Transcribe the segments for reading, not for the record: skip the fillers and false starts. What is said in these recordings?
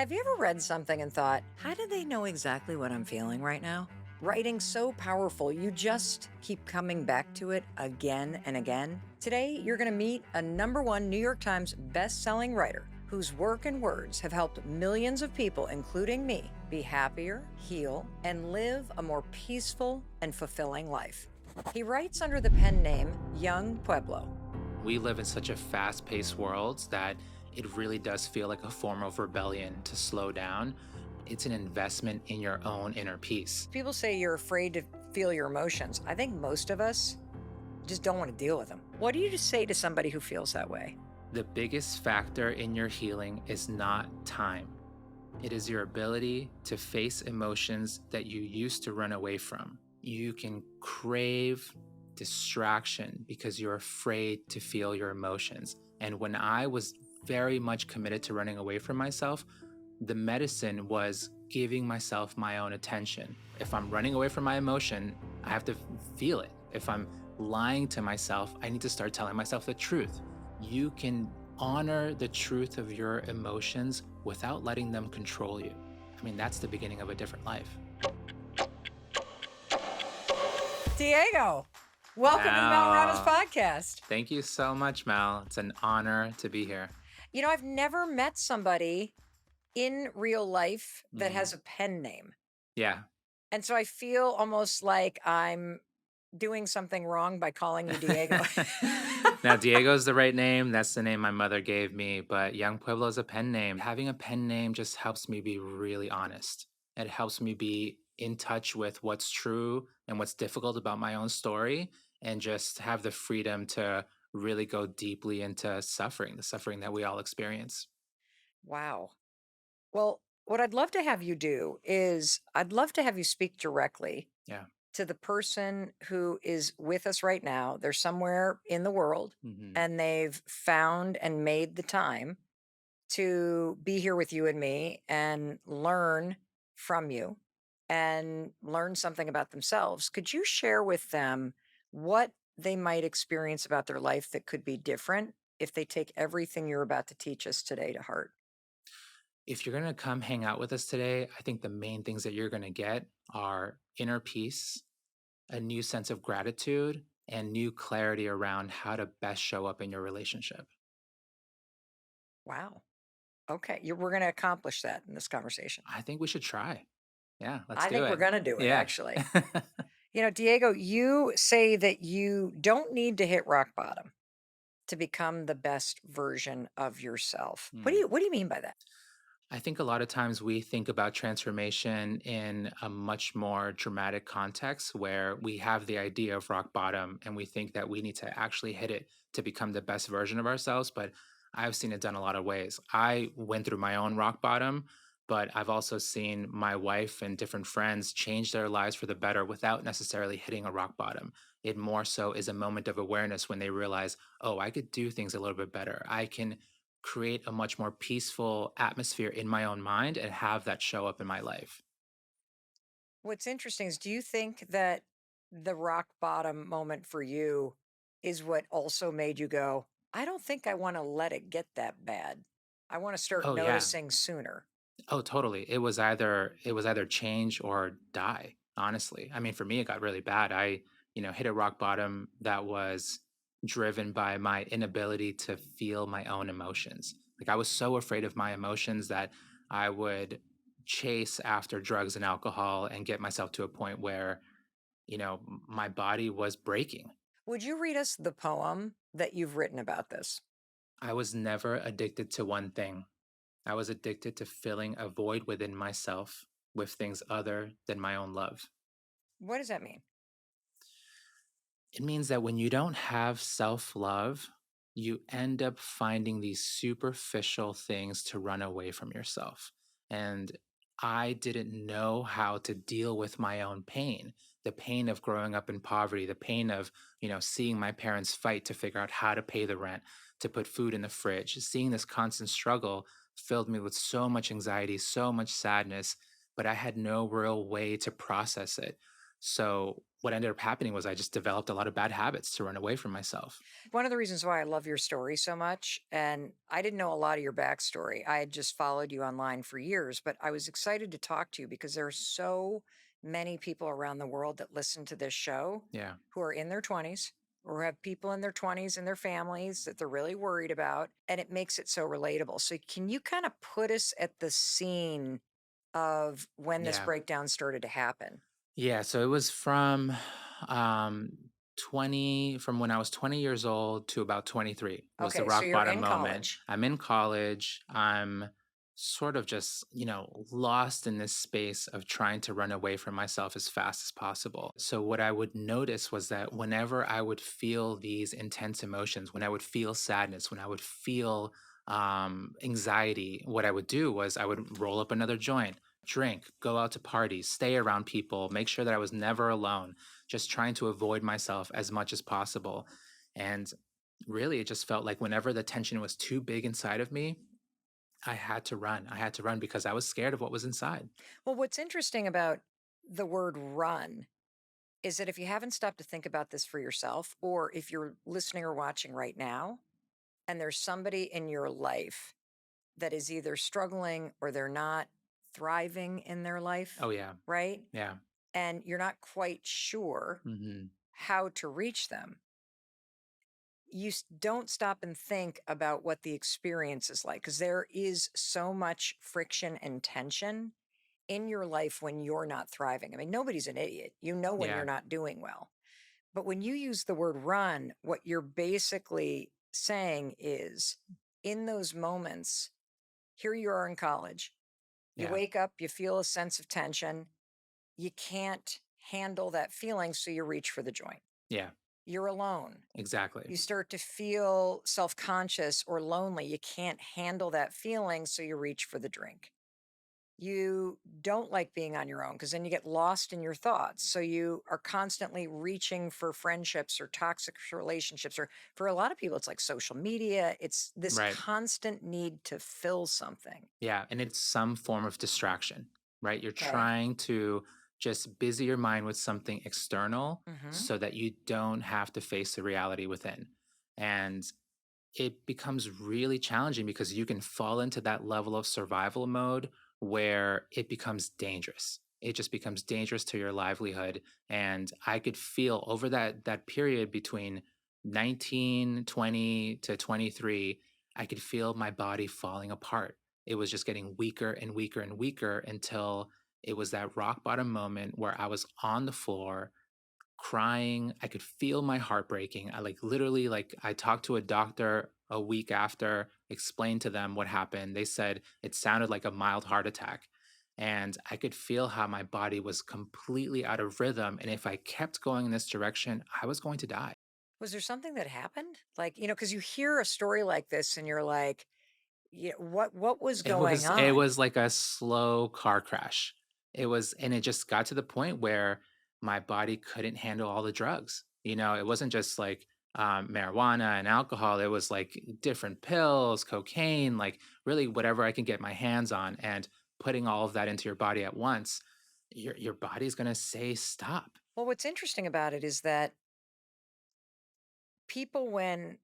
Have you ever read something and thought, how do they know exactly what I'm feeling right now? Writing so powerful, you just keep coming back to it again and again. Today, you're going to meet a #1 New York Times best-selling writer whose work and words have helped millions of people, including me, be happier, heal, and live a more peaceful and fulfilling life. He writes under the pen name Yung Pueblo. We live in such a fast paced world that it really does feel like a form of rebellion to slow down. It's an investment in your own inner peace. People say you're afraid to feel your emotions. I think most of us just don't want to deal with them. What do you just say to somebody who feels that way? The biggest factor in your healing is not time, it is your ability to face emotions that you used to run away from. You can crave distraction because you're afraid to feel your emotions. And when I was very much committed to running away from myself, the medicine was giving myself my own attention. If I'm running away from my emotion, I have to feel it. If I'm lying to myself, I need to start telling myself the truth. You can honor the truth of your emotions without letting them control you. I mean, that's the beginning of a different life. Diego, welcome to the Mount Robbins Mal, podcast. thank you so much, Mal. It's an honor to be here. You know, I've never met somebody in real life that Mhm. has a pen name. Yeah. And so I feel almost like I'm doing something wrong by calling you Diego. Now, Diego's the right name. That's the name my mother gave me, but Young Pueblo is a pen name. Having a pen name just helps me be really honest. It helps me be in touch with what's true and what's difficult about my own story, and just have the freedom to really go deeply into suffering, the suffering that we all experience. Wow. Well, what I'd love to have you do is I'd love to have you speak directly Yeah. to the person who is with us right now. They're somewhere in the world Hmm. and they've found and made the time to be here with you and me and learn from you and learn something about themselves. Could you share with them what they might experience about their life that could be different if they take everything you're about to teach us today to heart? If you're going to come hang out with us today, I think the main things that you're going to get are inner peace, a new sense of gratitude, and new clarity around how to best show up in your relationship. Wow. Okay. We're going to accomplish that in this conversation. I think we should try. Yeah, let's I do think we're it. going to do it, Yeah. actually. You know, Diego, you say that you don't need to hit rock bottom to become the best version of yourself. What do Hmm. you what do you mean by that? I think a lot of times we think about transformation in a much more dramatic context where we have the idea of rock bottom and we think that we need to actually hit it to become the best version of ourselves. But I've seen it done a lot of ways. I went through my own rock bottom, but I've also seen my wife and different friends change their lives for the better without necessarily hitting a rock bottom. It more so is a moment of awareness when they realize, oh, I could do things a little bit better. I can create a much more peaceful atmosphere in my own mind and have that show up in my life. What's interesting is do you think that the rock bottom moment for you is what also made you go, I don't think I want to let it get that bad. I want to start Oh yeah. noticing sooner. Oh totally. It was either change or die, honestly. I mean, for me it got really bad. I hit a rock bottom that was driven by my inability to feel my own emotions. Like I was so afraid of my emotions that I would chase after drugs and alcohol and get myself to a point where, my body was breaking. Would you read us the poem that you've written about this? I was never addicted to one thing. I was addicted to filling a void within myself with things other than my own love. What does that mean? It means that when you don't have self love, you end up finding these superficial things to run away from yourself. And I didn't know how to deal with my own pain, the pain of growing up in poverty, the pain of, seeing my parents fight to figure out how to pay the rent, to put food in the fridge. Seeing this constant struggle filled me with so much anxiety, so much sadness, but I had no real way to process it. So what ended up happening was I just developed a lot of bad habits to run away from myself. One of the reasons why I love your story so much, and I didn't know a lot of your backstory. I had just followed you online for years, but I was excited to talk to you because there are so many people around the world that listen to this show Yeah. who are in their 20s or have people in their 20s in their families that they're really worried about. And it makes it so relatable. So, can you kind of put us at the scene of when this Yeah. breakdown started to happen? Yeah, so it was um 20 from when I was 20 years old to about 23 was the Okay, so rock you're bottom in moment. college. I'm in college. I'm sort of just, lost in this space of trying to run away from myself as fast as possible. So what I would notice was that whenever I would feel these intense emotions, when I would feel sadness, when I would feel anxiety, what I would do was I would roll up another joint, drink, go out to parties, stay around people, make sure that I was never alone, just trying to avoid myself as much as possible. And really, it just felt like whenever the tension was too big inside of me, I had to run. I had to run because I was scared of what was inside. Well, what's interesting about the word run is that if you haven't stopped to think about this for yourself, or if you're listening or watching right now, and there's somebody in your life that is either struggling or they're not thriving in their life, Oh, yeah. right? Yeah. And you're not quite sure Hmm. how to reach them, don't stop and think about what the experience is like, because there is so much friction and tension in your life when you're not thriving. I mean, nobody's an idiot. You know when you're Yeah. not doing well. But when you use the word run, what you're basically saying is in those moments, here you are in college, you Yeah. wake up, you feel a sense of tension, you can't handle that feeling, so you reach for the joint. Yeah. You're alone. Exactly. You start to feel self conscious or lonely. You can't handle that feeling, so you reach for the drink. You don't like being on your own because then you get lost in your thoughts. So you are constantly reaching for friendships or toxic relationships. Or for a lot of people, it's like social media. It's this Right. constant need to fill something. Yeah, and it's some form of distraction, right? You're Okay. trying to just busy your mind with something external Hmm. so that you don't have to face the reality within. And it becomes really challenging because you can fall into that level of survival mode where it becomes dangerous. It just becomes dangerous to your livelihood. And I could feel over that period between 19, 20 to 23, I could feel my body falling apart. It was just getting weaker and weaker and weaker until it was that rock bottom moment where I was on the floor crying. I could feel my heart breaking. I literally I talked to a doctor a week after, explained to them what happened. They said it sounded like a mild heart attack. And I could feel how my body was completely out of rhythm. And if I kept going in this direction, I was going to die. Was there something that happened? Like, because you hear a story like this and you're like, yeah, what was going It on? was like a slow car crash. And it just got to the point where my body couldn't handle all the drugs. It wasn't just like marijuana and alcohol. It was like different pills, cocaine, like really whatever I can get my hands on. And putting all of that into your body at once, your body's gonna say stop. Well, what's interesting about it is that people, when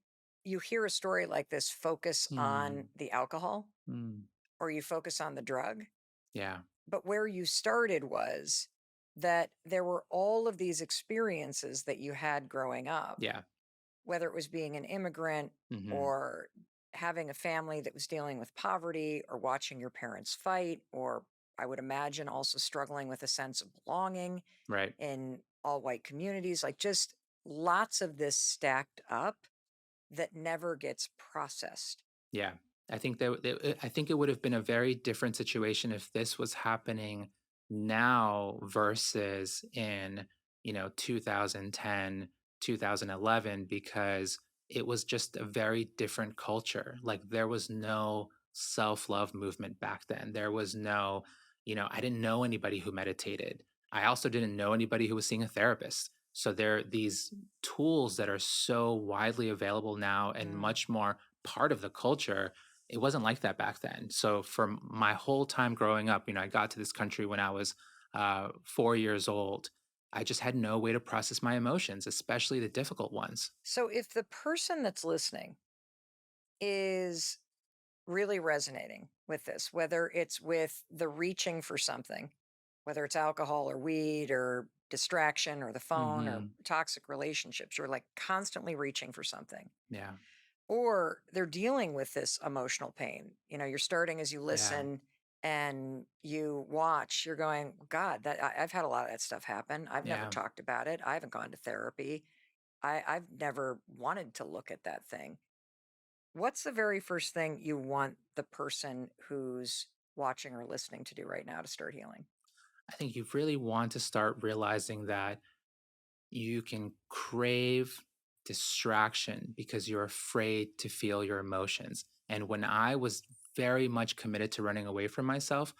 you hear a story like this, focus on Hmm. the alcohol Mm. or you focus on the drug. Yeah. But where you started was that there were all of these experiences that you had growing up, Yeah. whether it was being an immigrant Hmm. or having a family that was dealing with poverty or watching your parents fight, or I would imagine also struggling with a sense of belonging Right. in all white communities, like just lots of this stacked up that never gets processed. Yeah. I think it would have been a very different situation if this was happening now versus in, 2010, 2011, because it was just a very different culture. Like there was no self-love movement back then. There was no, I didn't know anybody who meditated. I also didn't know anybody who was seeing a therapist. So there are these tools that are so widely available now and Mm. much more part of the culture. It wasn't like that back then. So for my whole time growing up, I got to this country when I was 4 years old. I just had no way to process my emotions, especially the difficult ones. So if the person that's listening is really resonating with this, whether it's with the reaching for something, whether it's alcohol or weed or distraction or the phone or Hmm. toxic relationships, you're like constantly reaching for something. Yeah. Or they're dealing with this emotional pain. You're starting as you Yeah. listen and you watch, you're going, God, I've had a lot of that stuff happen. I've never Yeah. talked about it. I haven't gone to therapy. I've never wanted to look at that thing. What's the very first thing you want the person who's watching or listening to do right now to start healing? I think you really want to start realizing that you can crave distraction because you're afraid to feel your emotions. And when I was very much committed to running away from myself,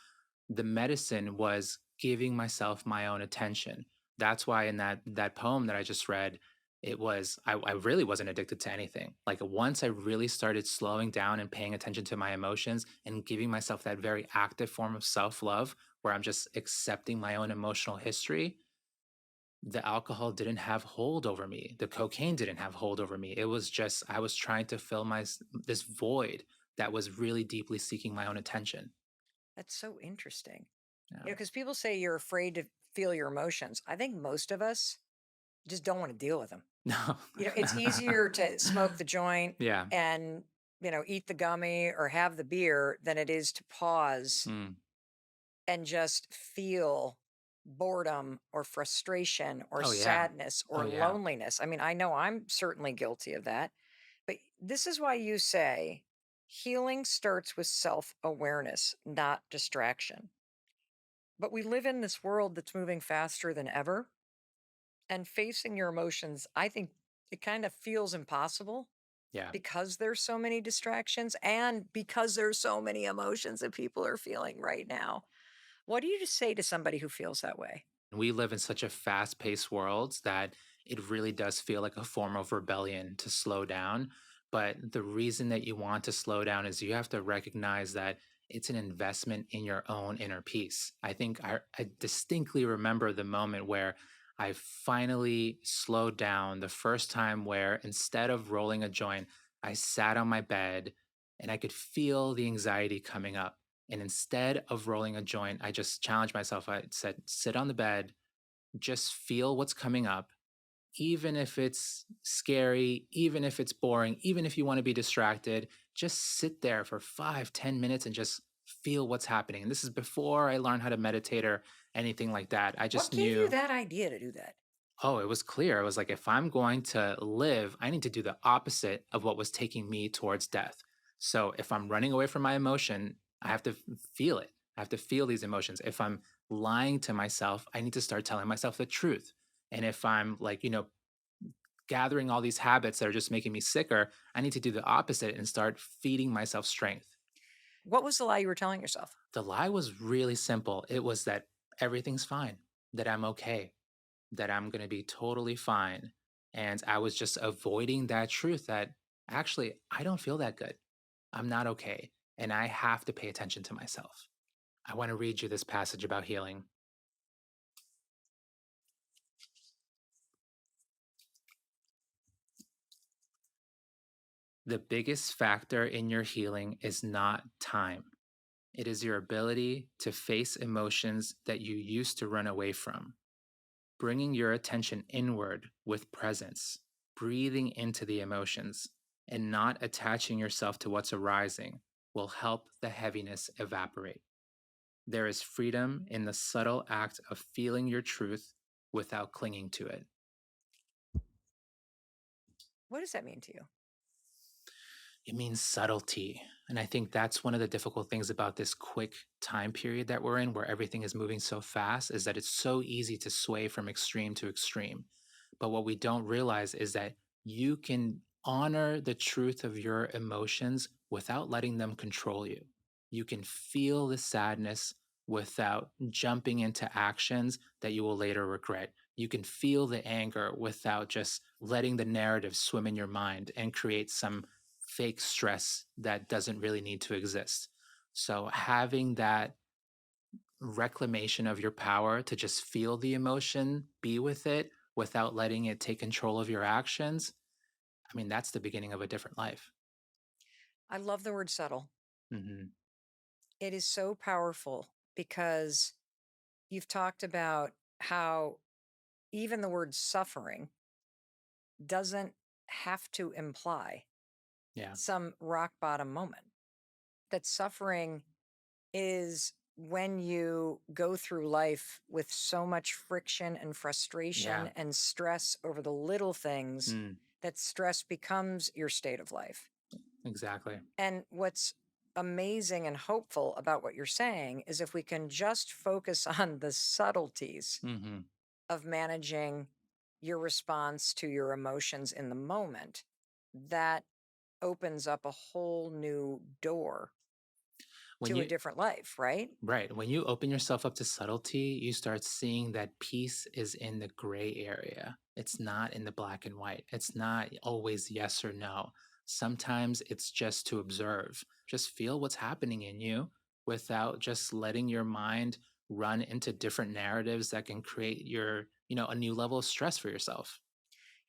the medicine was giving myself my own attention. That's why in that poem that I just read, it was I really wasn't addicted to anything. Like once I really started slowing down and paying attention to my emotions and giving myself that very active form of self-love where I'm just accepting my own emotional history, the alcohol didn't have hold over me. The cocaine didn't have hold over me. It was just I was trying to fill this void that was really deeply seeking my own attention. That's so interesting. Yeah. Because people say you're afraid to feel your emotions. I think most of us just don't want to deal with them. No. It's easier to smoke the joint Yeah. and, eat the gummy or have the beer than it is to pause Mm. and just feel boredom or frustration or Oh, yeah. sadness Oh, or yeah. loneliness. I mean, I know I'm certainly guilty of that. But this is why you say healing starts with self awareness, not distraction. But we live in this world that's moving faster than ever. And facing your emotions, I think it kind of feels impossible Yeah. because there's so many distractions and because there's so many emotions that people are feeling right now. What do you just say to somebody who feels that way? We live in such a fast paced world that it really does feel like a form of rebellion to slow down. But the reason that you want to slow down is you have to recognize that it's an investment in your own inner peace. I think I distinctly remember the moment where I finally slowed down the first time, where instead of rolling a joint, I sat on my bed and I could feel the anxiety coming up. And instead of rolling a joint, I just challenged myself. I said, sit on the bed, just feel what's coming up, even if it's scary, even if it's boring, even if you want to be distracted, just sit there for 5, 10 minutes and just feel what's happening. And this is before I learned how to meditate or anything like that. I What just gave you knew, that idea to do that? oh, it was clear. I was like, if I'm going to live, I need to do the opposite of what was taking me towards death. So if I'm running away from my emotion, I have to feel it. I have to feel these emotions. If I'm lying to myself, I need to start telling myself the truth. And if I'm like, gathering all these habits that are just making me sicker, I need to do the opposite and start feeding myself strength. What was the lie you were telling yourself? The lie was really simple. It was that everything's fine, that I'm okay, that I'm going to be totally fine. And I was just avoiding that truth that actually I don't feel that good. I'm not okay. And I have to pay attention to myself. I want to read you this passage about healing. The biggest factor in your healing is not time. It is your ability to face emotions that you used to run away from. Bringing your attention inward with presence, breathing into the emotions, and not attaching yourself to what's arising will help the heaviness evaporate. There is freedom in the subtle act of feeling your truth without clinging to it. What does that mean to you? It means subtlety. And I think that's one of the difficult things about this quick time period that we're in, where everything is moving so fast, is that it's so easy to sway from extreme to extreme. But what we don't realize is that you can honor the truth of your emotions without letting them control you. You can feel the sadness without jumping into actions that you will later regret. You can feel the anger without just letting the narrative swim in your mind and create some fake stress that doesn't really need to exist. So having that reclamation of your power to just feel the emotion, be with it without letting it take control of your actions, I mean, that's the beginning of a different life. I love the word subtle. Hmm. It is so powerful because you've talked about how even the word suffering doesn't have to imply Yeah. some rock bottom moment. That suffering is when you go through life with so much friction and frustration Yeah. and stress over the little things Mm, that stress becomes your state of life. exactly. And what's amazing and hopeful about what you're saying is if we can just focus on the subtleties Hmm. of managing your response to your emotions in the moment, that opens up a whole new door When to a you different life, right? Right. When you open yourself up to subtlety, you start seeing that peace is in the gray area. It's not in the black and white. It's not always yes or no. Sometimes it's just to observe, just feel what's happening in you without just letting your mind run into different narratives that can create a new level of stress for yourself.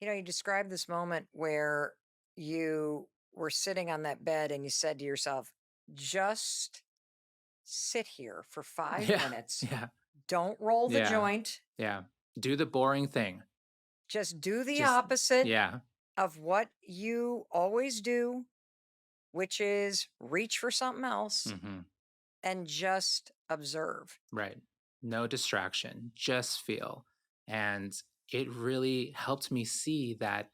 You described this moment where you were sitting on that bed and you said to yourself, just sit here for five Yeah. minutes. Yeah. Don't roll the Yeah. joint. Yeah. Do the boring thing. Just do the Just, opposite yeah. of what you always do, which is reach for something else Hmm. and just observe. Right. No distraction, just feel. And it really helped me see that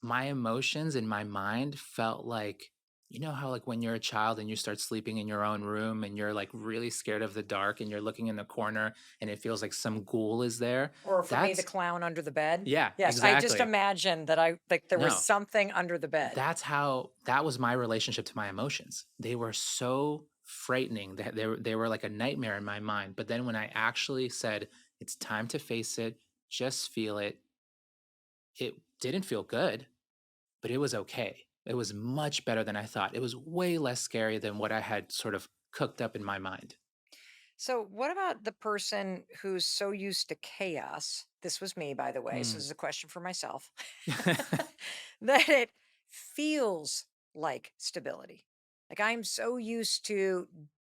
my emotions in my mind felt like, you know how like when you're a child and you start sleeping in your own room and you're like really scared of the dark and you're looking in the corner and it feels like some ghoul is there. Or for me, the That's clown under the bed. Yeah, Yes, I just exactly. imagined that I like there was No, something under the bed. that was my relationship to my emotions. They were so frightening that they were like a nightmare in my mind. But then when I actually said it's time to face it, just feel it didn't feel good, but it was okay. It was much better than I thought. It was way less scary than what I had sort of cooked up in my mind. So, what about the person who's so used to chaos? This was me, by the way. So, Mm. this is a question for myself that it feels like stability. Like, I'm so used to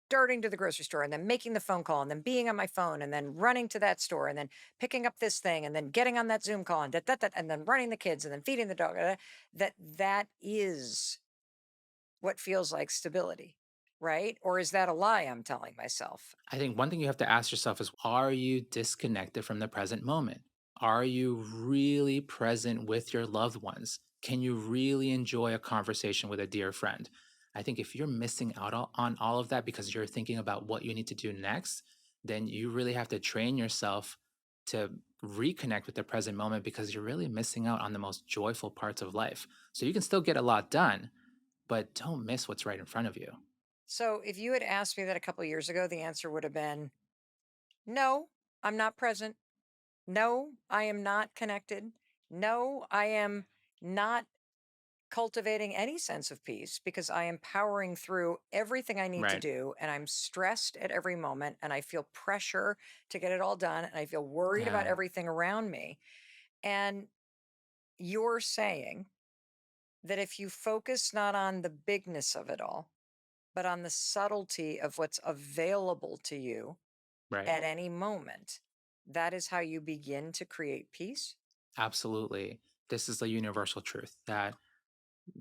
darting to the grocery store and then making the phone call and then being on my phone and then running to that store and then picking up this thing and then getting on that Zoom call and that, and then running the kids and then feeding the dog. That is what feels like stability, right? Or is that a lie I'm telling myself? I think one thing you have to ask yourself is, are you disconnected from the present moment? Are you really present with your loved ones? Can you really enjoy a conversation with a dear friend? I think if you're missing out on all of that because you're thinking about what you need to do next, then you really have to train yourself to reconnect with the present moment because you're really missing out on the most joyful parts of life. So you can still get a lot done, but don't miss what's right in front of you. So if you had asked me that a couple of years ago, the answer would have been no, I'm not present. No, I am not connected. No, I am not cultivating any sense of peace because I am powering through everything I need to Right. do. And I'm stressed at every moment and I feel pressure to get it all done. And I feel worried about Yeah. everything around me. And you're saying that if you focus not on the bigness of it all, but on the subtlety of what's available to you Right. at any moment, that is how you begin to create peace. Absolutely. This is the universal truth that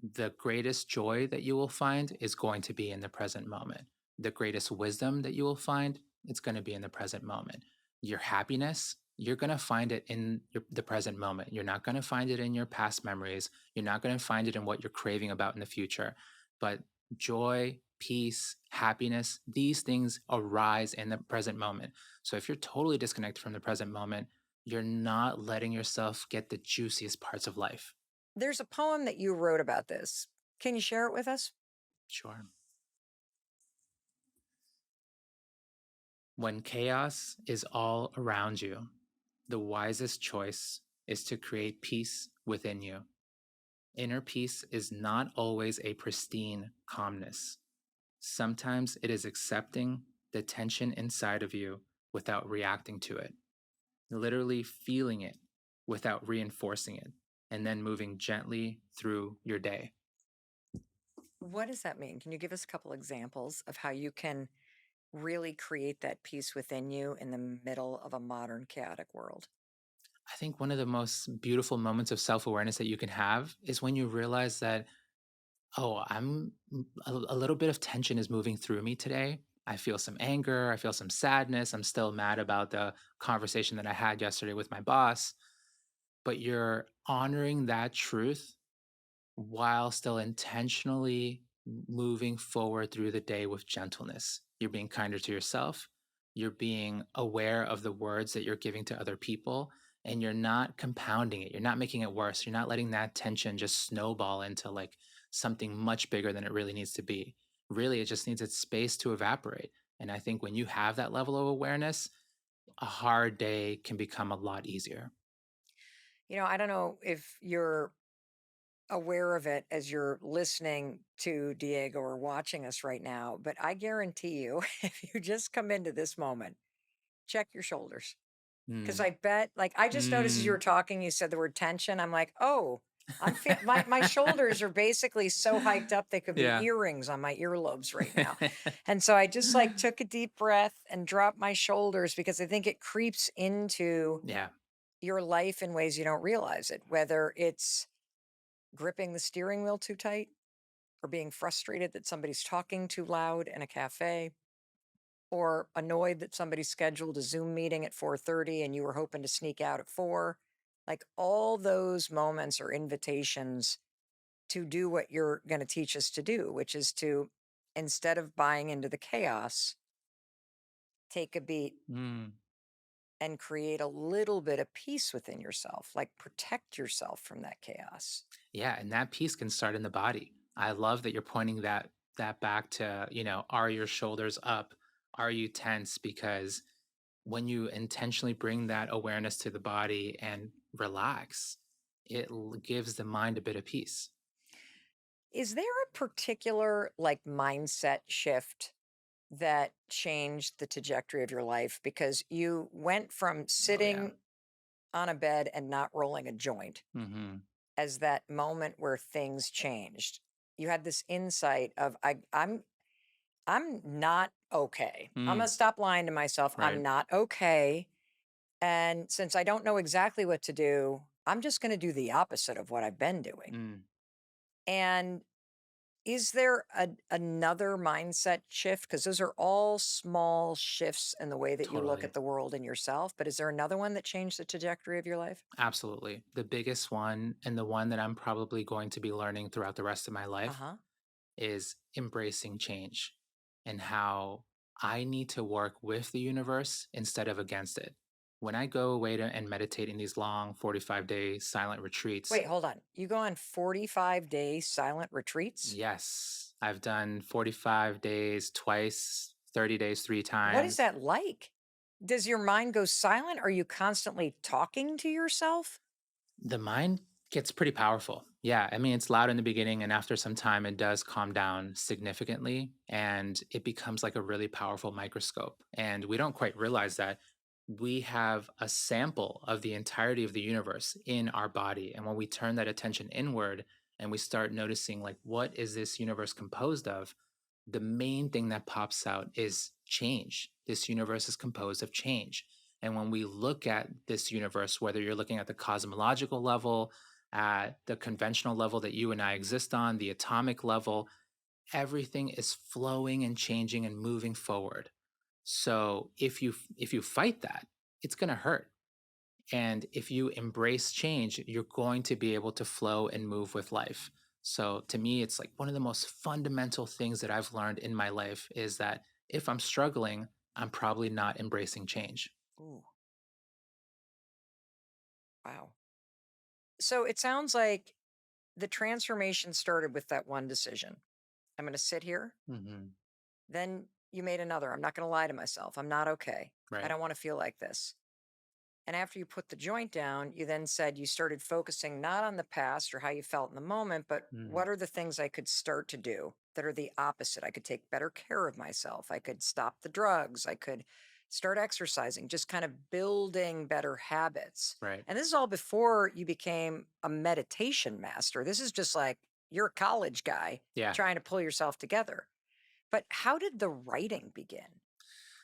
the greatest joy that you will find is going to be in the present moment. The greatest wisdom that you will find, it's going to be in the present moment. Your happiness, you're going to find it in the present moment. You're not going to find it in your past memories. You're not going to find it in what you're craving about in the future. But joy, peace, happiness, these things arise in the present moment. So if you're totally disconnected from the present moment, you're not letting yourself get the juiciest parts of life. There's a poem that you wrote about this. Can you share it with us? Sure. When chaos is all around you, the wisest choice is to create peace within you. Inner peace is not always a pristine calmness. Sometimes it is accepting the tension inside of you without reacting to it, literally feeling it without reinforcing it, and then moving gently through your day. What does that mean? Can you give us a couple examples of how you can really create that peace within you in the middle of a modern chaotic world? I think one of the most beautiful moments of self awareness that you can have is when you realize that, oh, a little bit of tension is moving through me today. I feel some anger. I feel some sadness. I'm still mad about the conversation that I had yesterday with my boss. But you're honoring that truth while still intentionally moving forward through the day with gentleness. You're being kinder to yourself. You're being aware of the words that you're giving to other people, and you're not compounding it. You're not making it worse. You're not letting that tension just snowball into like something much bigger than it really needs to be. Really, it just needs its space to evaporate. And I think when you have that level of awareness, a hard day can become a lot easier. I don't know if you're aware of it as you're listening to Diego or watching us right now, but I guarantee you, if you just come into this moment, check your shoulders. Because Mm. I bet, like, I just noticed as you were Mm. talking, you said the word tension. I'm like, oh, my shoulders are basically so hiked up they could be Yeah. earrings on my earlobes right now. And so I just like took a deep breath and dropped my shoulders because I think it creeps into Yeah. your life in ways you don't realize it, whether it's gripping the steering wheel too tight or being frustrated that somebody's talking too loud in a cafe or annoyed that somebody scheduled a Zoom meeting at 4:30 and you were hoping to sneak out at 4. Like all those moments are invitations to do what you're going to teach us to do, which is to, instead of buying into the chaos, take a beat Mm. and create a little bit of peace within yourself, like protect yourself from that chaos. Yeah, and that piece can start in the body. I love that you're pointing that back to, are your shoulders up? Are you tense? Because when you intentionally bring that awareness to the body and relax, gives the mind a bit of peace. Is there a particular like mindset shift that changed the trajectory of your life because you went from Oh yeah. sitting on a bed and not rolling a joint Hmm. as that moment where things changed? You had this insight of I'm not okay. I'm gonna Mm. stop lying to myself. I'm Right. not okay. And since I don't know exactly what to do, I'm just gonna do the opposite of what I've been doing. Mm. And is there another mindset shift? Because those are all small shifts in the way that you look Totally. at the world and yourself. But is there another one that changed the trajectory of your life? Absolutely. The biggest one, and the one that I'm probably going to be learning throughout the rest of my Uh life, huh. is embracing change and how I need to work with the universe instead of against it. When I go away and meditate in these long 45-day silent retreats, Wait, hold on. You go on 45-day silent retreats? yes, I've done 45 days twice, 30 days three What is times. that like? Does your mind go silent? Are you constantly talking to yourself? The mind gets pretty powerful. Yeah, I mean, it's loud in the beginning, and after some time, it does calm down significantly, and it becomes like a really powerful microscope. And we don't quite realize that we have a sample of the entirety of the universe in our body. And when we turn that attention inward and we start noticing, like, what is this universe composed of? The main thing that pops out is change. This universe is composed of change. And when we look at this universe, whether you're looking at the cosmological level, at the conventional level that you and I exist on, the atomic level, everything is flowing and changing and moving forward. So if you fight that, it's going to hurt. And if you embrace change, you're going to be able to flow and move with life. So to me, it's like one of the most fundamental things that I've learned in my life is that if I'm struggling, I'm probably not embracing change. Ooh, wow. So it sounds like the transformation started with that one decision. I'm going to sit here. Hmm. Then you made another. I'm not going to lie to myself. I'm not okay. I Right. don't want to feel like this. And after you put the joint down, you then said you started focusing not on the past or how you felt in the moment, but Mm, what are the things I could start to do that are the opposite? I could take better care of myself. I could stop the drugs. I could start exercising, just kind of building better habits. right. And this is all before you became a meditation master. This is just like you're a college guy Yeah. trying to pull yourself together. But how did the writing begin?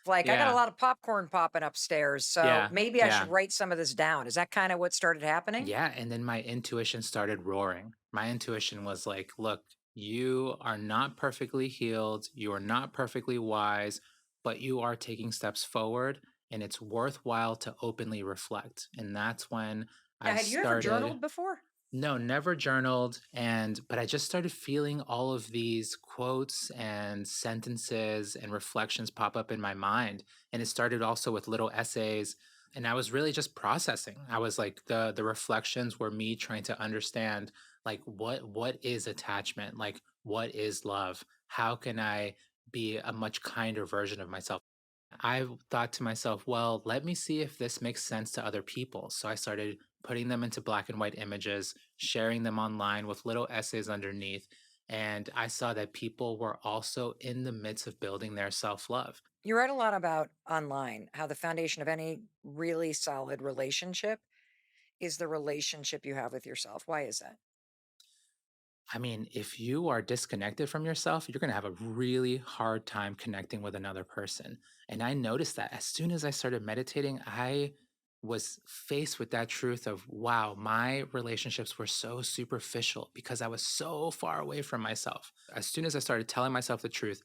Like, I got a Yeah. lot of popcorn popping upstairs, so Yeah. maybe I should Yeah. write some of this down. Is that kind of what started happening? Yeah, and then my intuition started roaring. My intuition was like, look, you are not perfectly healed, you are not perfectly wise, but you are taking steps forward, and it's worthwhile to openly reflect. And that's when Now, I had you ever started. journaled before? No, never journaled, but I just started feeling all of these quotes and sentences and reflections pop up in my mind, and it started also with little essays, and I was really just processing. I was like the reflections were me trying to understand, like, what is attachment? Like, what is love? How can I be a much kinder version of myself? I thought to myself, well, let me see if this makes sense to other people. So I started putting them into black and white images, sharing them online with little essays underneath. And I saw that people were also in the midst of building their self love. You write a lot about online how the foundation of any really solid relationship is the relationship you have with yourself. Why is that? I mean, if you are disconnected from yourself, you're going to have a really hard time connecting with another person. And I noticed that as soon as I started meditating, I was faced with that truth of, wow, my relationships were so superficial because I was so far away from myself. As soon as I started telling myself the truth,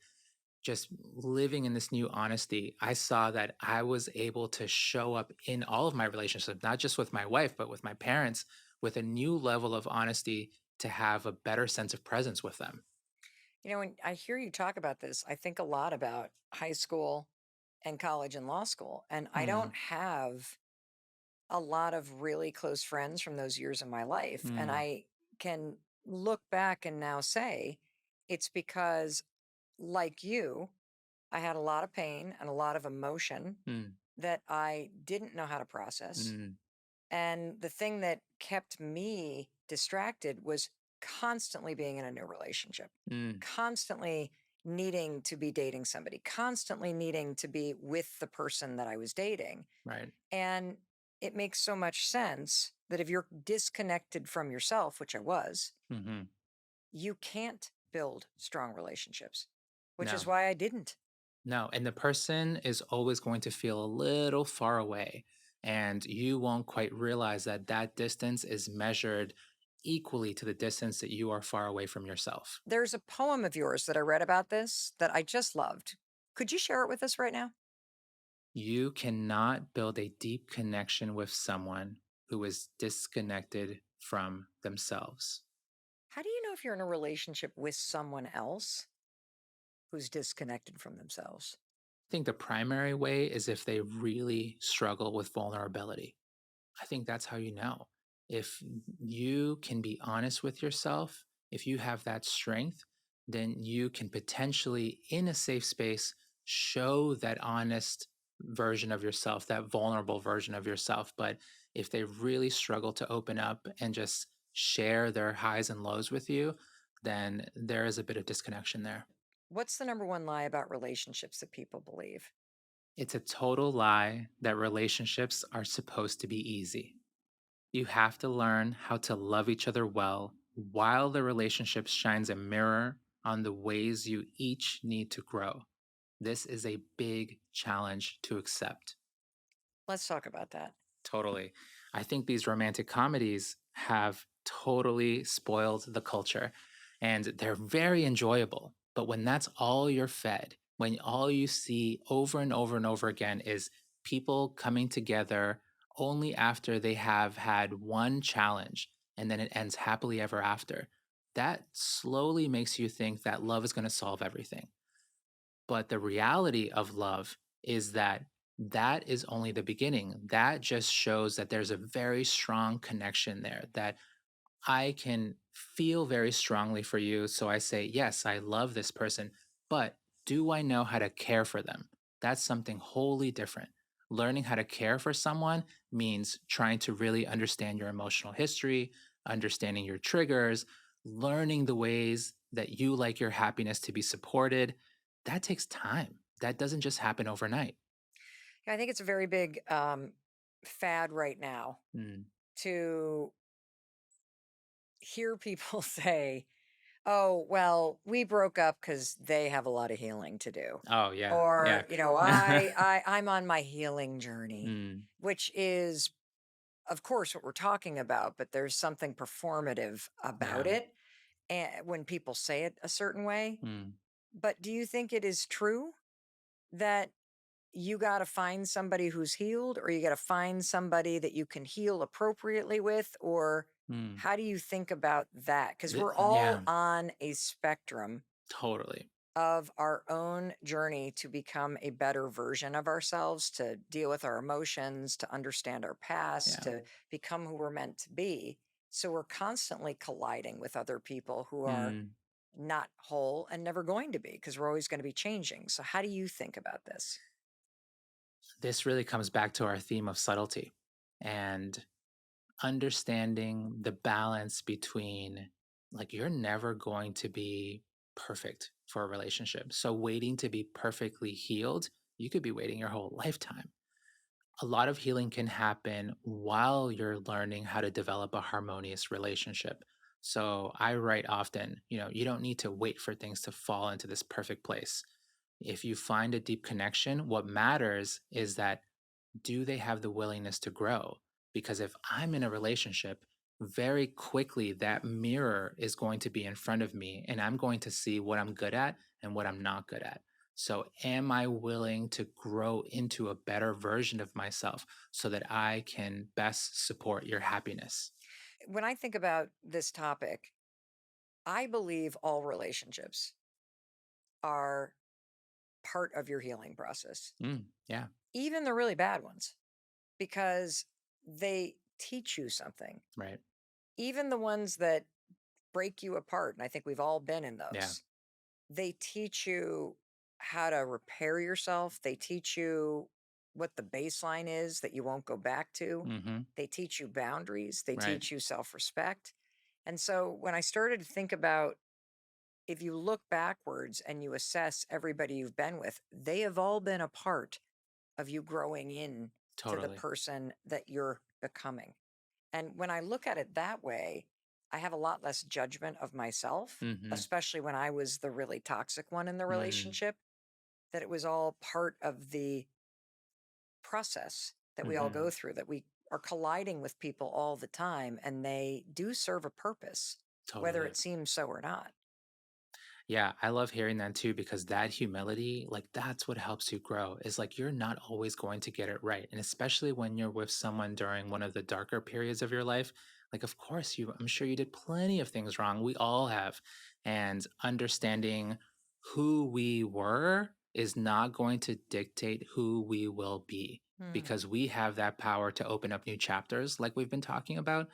just living in this new honesty, I saw that I was able to show up in all of my relationships, not just with my wife, but with my parents, with a new level of honesty to have a better sense of presence with them. You know, when I hear you talk about this, I think a lot about high school and college and law school. And I don't Mm, have a lot of really close friends from those years of my life. And mm, I can look back and now say it's because, like you, I had a lot of pain and a lot of emotion mm, that I didn't know how to process. mm, And the thing that kept me distracted was constantly being in a new relationship, mm, constantly needing to be dating somebody, constantly needing to be with the person that I was dating. right. And it makes so much sense that if you're disconnected from yourself, which I was, Hmm. you can't build strong relationships, which is No, why I didn't. no. And the person is always going to feel a little far away. And you won't quite realize that that distance is measured equally to the distance that you are far away from yourself. There's a poem of yours that I read about this that I just loved. Could you share it with us right now? You cannot build a deep connection with someone who is disconnected from themselves. How do you know if you're in a relationship with someone else who's disconnected from themselves? I think the primary way is if they really struggle with vulnerability. I think that's how you know. If you can be honest with yourself, if you have that strength, then you can potentially, in a safe space, show that honest version of yourself, that vulnerable version of yourself. But if they really struggle to open up and just share their highs and lows with you, then there is a bit of disconnection there. What's the number one lie about relationships that people believe? It's a total lie that relationships are supposed to be easy. You have to learn how to love each other well while the relationship shines a mirror on the ways you each need to grow. This is a big challenge to accept. Let's talk about that. Totally. I think these romantic comedies have totally spoiled the culture and they're very enjoyable. But when that's all you're fed, when all you see over and over and over again is people coming together only after they have had one challenge and then it ends happily ever after, that slowly makes you think that love is going to solve everything. But the reality of love is that that is only the beginning. That just shows that there's a very strong connection there, that I can feel very strongly for you. So I say, yes, I love this person, but do I know how to care for them? That's something wholly different. Learning how to care for someone means trying to really understand your emotional history, understanding your triggers, learning the ways that you like your happiness to be supported. That takes time. That doesn't just happen overnight. Yeah, I think it's a very big fad right now Mm. to hear people say, "Oh, well, we broke up because they have a lot of healing to do." Oh, yeah. Or, Yuck. I'm on my healing journey, Mm. which is, of course, what we're talking about, but there's something performative about Yeah. it when people say it a certain way. Mm. But do you think it is true that you got to find somebody who's healed, or you got to find somebody that you can heal appropriately with? Or Mm. how do you think about that? Because we're all Yeah, on a spectrum totally. of our own journey to become a better version of ourselves, to deal with our emotions, to understand our past, Yeah. to become who we're meant to be. So we're constantly colliding with other people who are Mm. not whole and never going to be, because we're always going to be changing. So, how do you think about this? This really comes back to our theme of subtlety and understanding the balance between, like, you're never going to be perfect for a relationship. So waiting to be perfectly healed, you could be waiting your whole lifetime. A lot of healing can happen while you're learning how to develop a harmonious relationship. So I write often, you don't need to wait for things to fall into this perfect place. If you find a deep connection, what matters is that, do they have the willingness to grow? Because if I'm in a relationship, very quickly that mirror is going to be in front of me and I'm going to see what I'm good at and what I'm not good at. So, am I willing to grow into a better version of myself so that I can best support your happiness? When I think about this topic, I believe all relationships are part of your healing process, Yeah, even the really bad ones, because they teach you something. right. Even the ones that break you apart, and I think we've all been in Yeah. those, they teach you how to repair yourself. They teach you what the baseline is that you won't go back to. Hmm. They teach you boundaries. They Right. teach you self respect. And so when I started to think about, if you look backwards and you assess everybody you've been with, they have all been a part of you growing in to the Totally. person that you're becoming. And when I look at it that way, I have a lot less judgment of myself, Hmm. especially when I was the really toxic one in the Mm. relationship, that it was all part of the process that we all go Hmm. through, that we are colliding with people all the time, and they do serve a purpose, whether Totally. it seems so or not. Yeah, I love hearing that too, because that humility, like, that's what helps you grow. Is like, you're not always going to get it right. And especially when you're with someone during one of the darker periods of your life, like, of course, I'm sure you did plenty of things wrong. We all have. And understanding who we were is not going to dictate who we will be, Hmm. because we have that power to open up new chapters, like we've been talking about.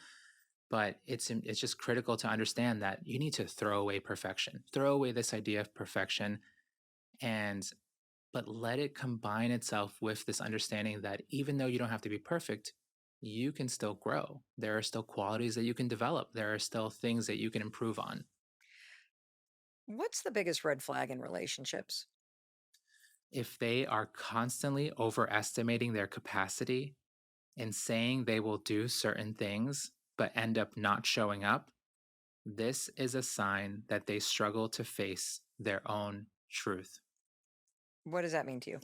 But it's just critical to understand that you need to throw away perfection, throw away this idea of perfection, and but let it combine itself with this understanding that even though you don't have to be perfect, you can still grow. There are still qualities that you can develop. There are still things that you can improve on. What's the biggest red flag in relationships? If they are constantly overestimating their capacity and saying they will do certain things but end up not showing up, this is a sign that they struggle to face their own truth. What does that mean to you?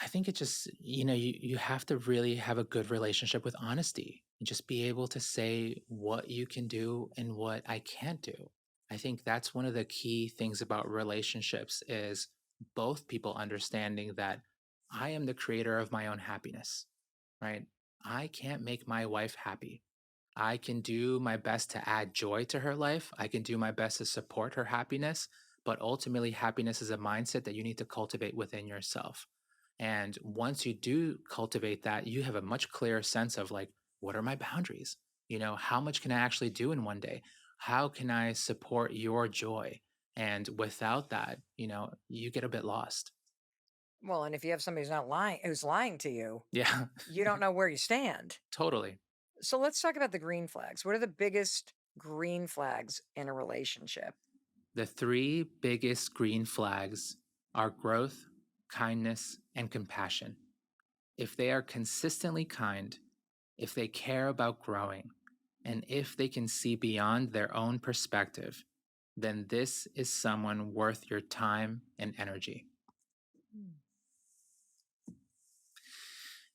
I think it just, you have to really have a good relationship with honesty and just be able to say what you can do and what I can't do. I think that's one of the key things about relationships is both people understanding that I am the creator of my own happiness, right? I can't make my wife happy. I can do my best to add joy to her life. I can do my best to support her happiness. But ultimately, happiness is a mindset that you need to cultivate within yourself. And once you do cultivate that, you have a much clearer sense of, like, what are my boundaries? How much can I actually do in one day? How can I support your joy? And without that, you get a bit lost. Well, and if you have somebody who's lying to you, Yeah, you don't know where you stand. totally. So let's talk about the green flags. What are the biggest green flags in a relationship? The three biggest green flags are growth, kindness, and compassion. If they are consistently kind, if they care about growing, and if they can see beyond their own perspective, then this is someone worth your time and energy. Mm.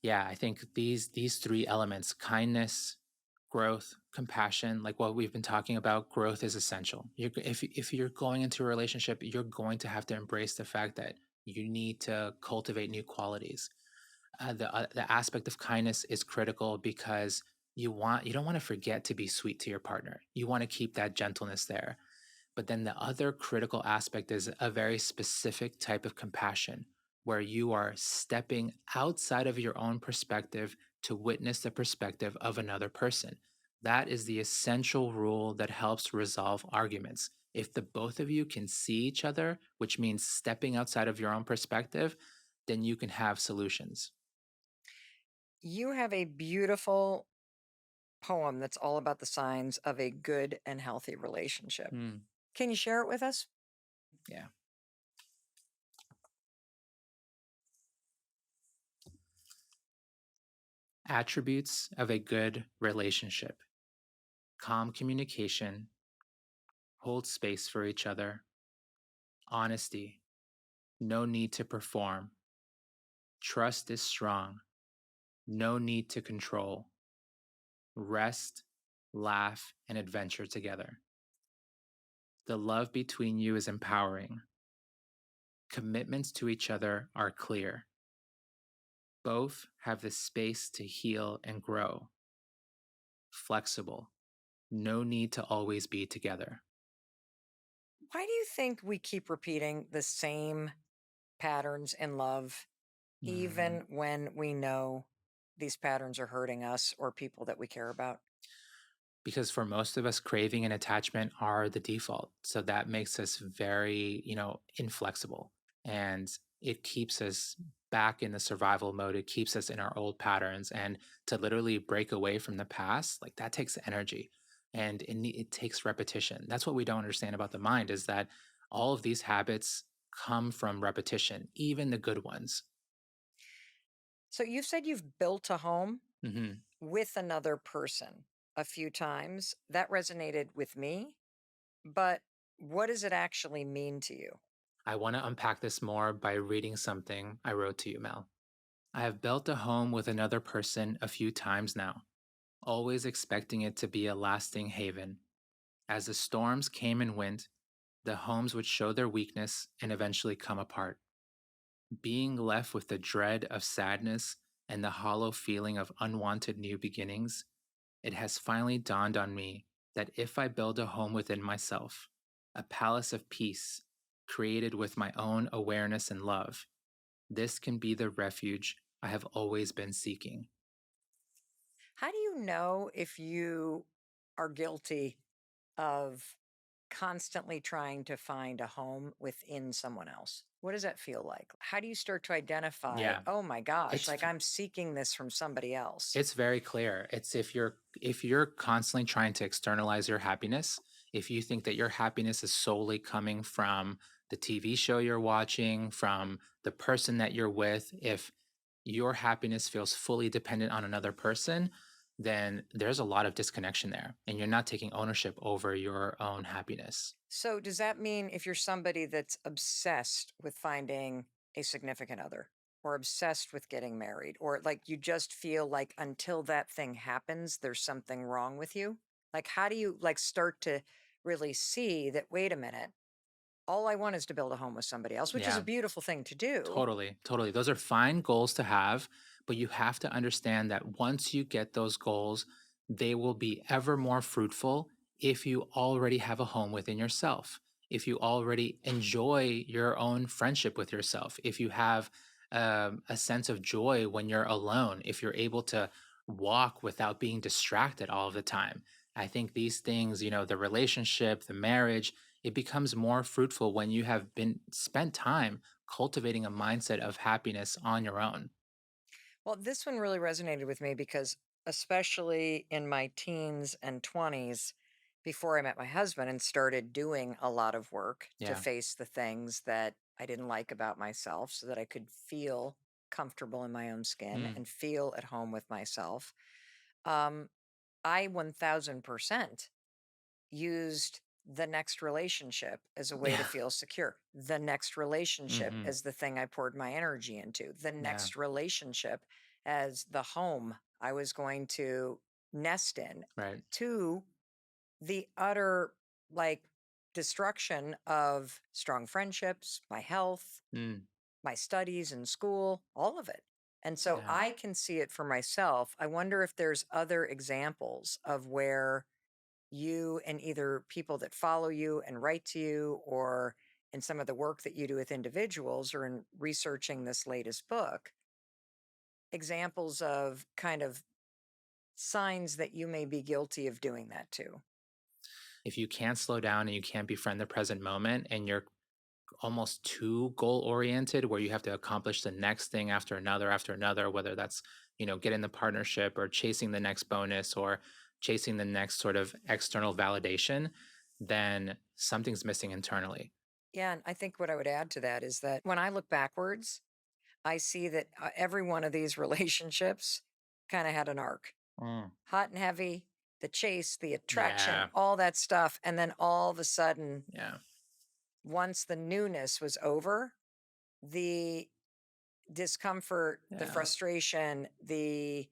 Yeah, I think these three elements, kindness, growth, compassion, like what we've been talking about, growth is essential. If you're going into a relationship, you're going to have to embrace the fact that you need to cultivate new qualities. The aspect of kindness is critical because you don't want to forget to be sweet to your partner. You want to keep that gentleness there. But then the other critical aspect is a very specific type of compassion where you are stepping outside of your own perspective to witness the perspective of another person. That is the essential rule that helps resolve arguments. If the both of you can see each other, which means stepping outside of your own perspective, then you can have solutions. You have a beautiful poem that's all about the signs of a good and healthy relationship. Hmm, Can you share it with us? yeah. Attributes of a good relationship: calm communication, hold space for each other, honesty, no need to perform, trust is strong, no need to control, rest, laugh, and adventure together. The love between you is empowering. Commitments to each other are clear. Both have the space to heal and grow. Flexible, no need to always be together. Why do you think we keep repeating the same patterns in love, Mm. even when we know these patterns are hurting us or people that we care about? Because for most of us, craving and attachment are the default. So that makes us very, inflexible, and it keeps us back in the survival mode. It keeps us in our old patterns. And to literally break away from the past, like that takes energy, and it takes repetition. That's what we don't understand about the mind, is that all of these habits come from repetition, even the good ones. So you've said you've built a home Mhm. with another person a few times. That resonated with me, but what does it actually mean to you? I want to unpack this more by reading something I wrote to you, Mel. I have built a home with another person a few times now, always expecting it to be a lasting haven. As the storms came and went, the homes would show their weakness and eventually come apart. Being left with the dread of sadness and the hollow feeling of unwanted new beginnings, it has finally dawned on me that if I build a home within myself, a palace of peace created with my own awareness and love, this can be the refuge I have always been seeking. How do you know if you are guilty of constantly trying to find a home within someone else? What does that feel like? How do you start to identify, Yeah, oh my gosh, it's like I'm seeking this from somebody else? it's very clear. It's if you're constantly trying to externalize your happiness, if you think that your happiness is solely coming from the TV show you're watching, from the person that you're with, if your happiness feels fully dependent on another person, then there's a lot of disconnection there and you're not taking ownership over your own happiness. So, does that mean if you're somebody that's obsessed with finding a significant other or obsessed with getting married, or like you just feel like until that thing happens, there's something wrong with you? Like, how do you like start to really see that, wait a minute, all I want is to build a home with somebody else, which is a Yeah. beautiful thing to do. Totally, totally. Those are fine goals to have, but you have to understand that once you get those goals, they will be ever more fruitful if you already have a home within yourself. If you already enjoy your own friendship with yourself, if you have a sense of joy when you're alone, if you're able to walk without being distracted all of the time. I think these things, the relationship, the marriage, it becomes more fruitful when you have been spent time cultivating a mindset of happiness on your own. Well, this one really resonated with me because, especially in my teens and 20s, before I met my husband and started doing a lot of work to Yeah. face the things that I didn't like about myself so that I could feel comfortable in my own skin Mm. and feel at home with myself, um, I 1000% used the next relationship as a way to Yeah. feel secure. The next relationship Hmm. as the thing I poured my energy into. The Yeah. next relationship as the home I was going to nest in, Right. to the utter like destruction of strong friendships, my health, Mm. my studies in school, all of it. And so Yeah. I can see it for myself. I wonder if there's other examples of where you and either people that follow you and write to you or in some of the work that you do with individuals or in researching this latest book, examples of kind of signs that you may be guilty of doing that too. If you can't slow down and you can't befriend the present moment and you're almost too goal oriented where you have to accomplish the next thing after another, whether that's, get in the partnership or chasing the next bonus or chasing the next sort of external validation, then something's missing internally. Yeah. And I think what I would add to that is that when I look backwards, I see that every one of these relationships kind of had an arc, Mm. hot and heavy, the chase, the attraction, Yeah. all that stuff. And then all of a sudden, Yeah. once the newness was over, the discomfort, the Yeah. frustration, the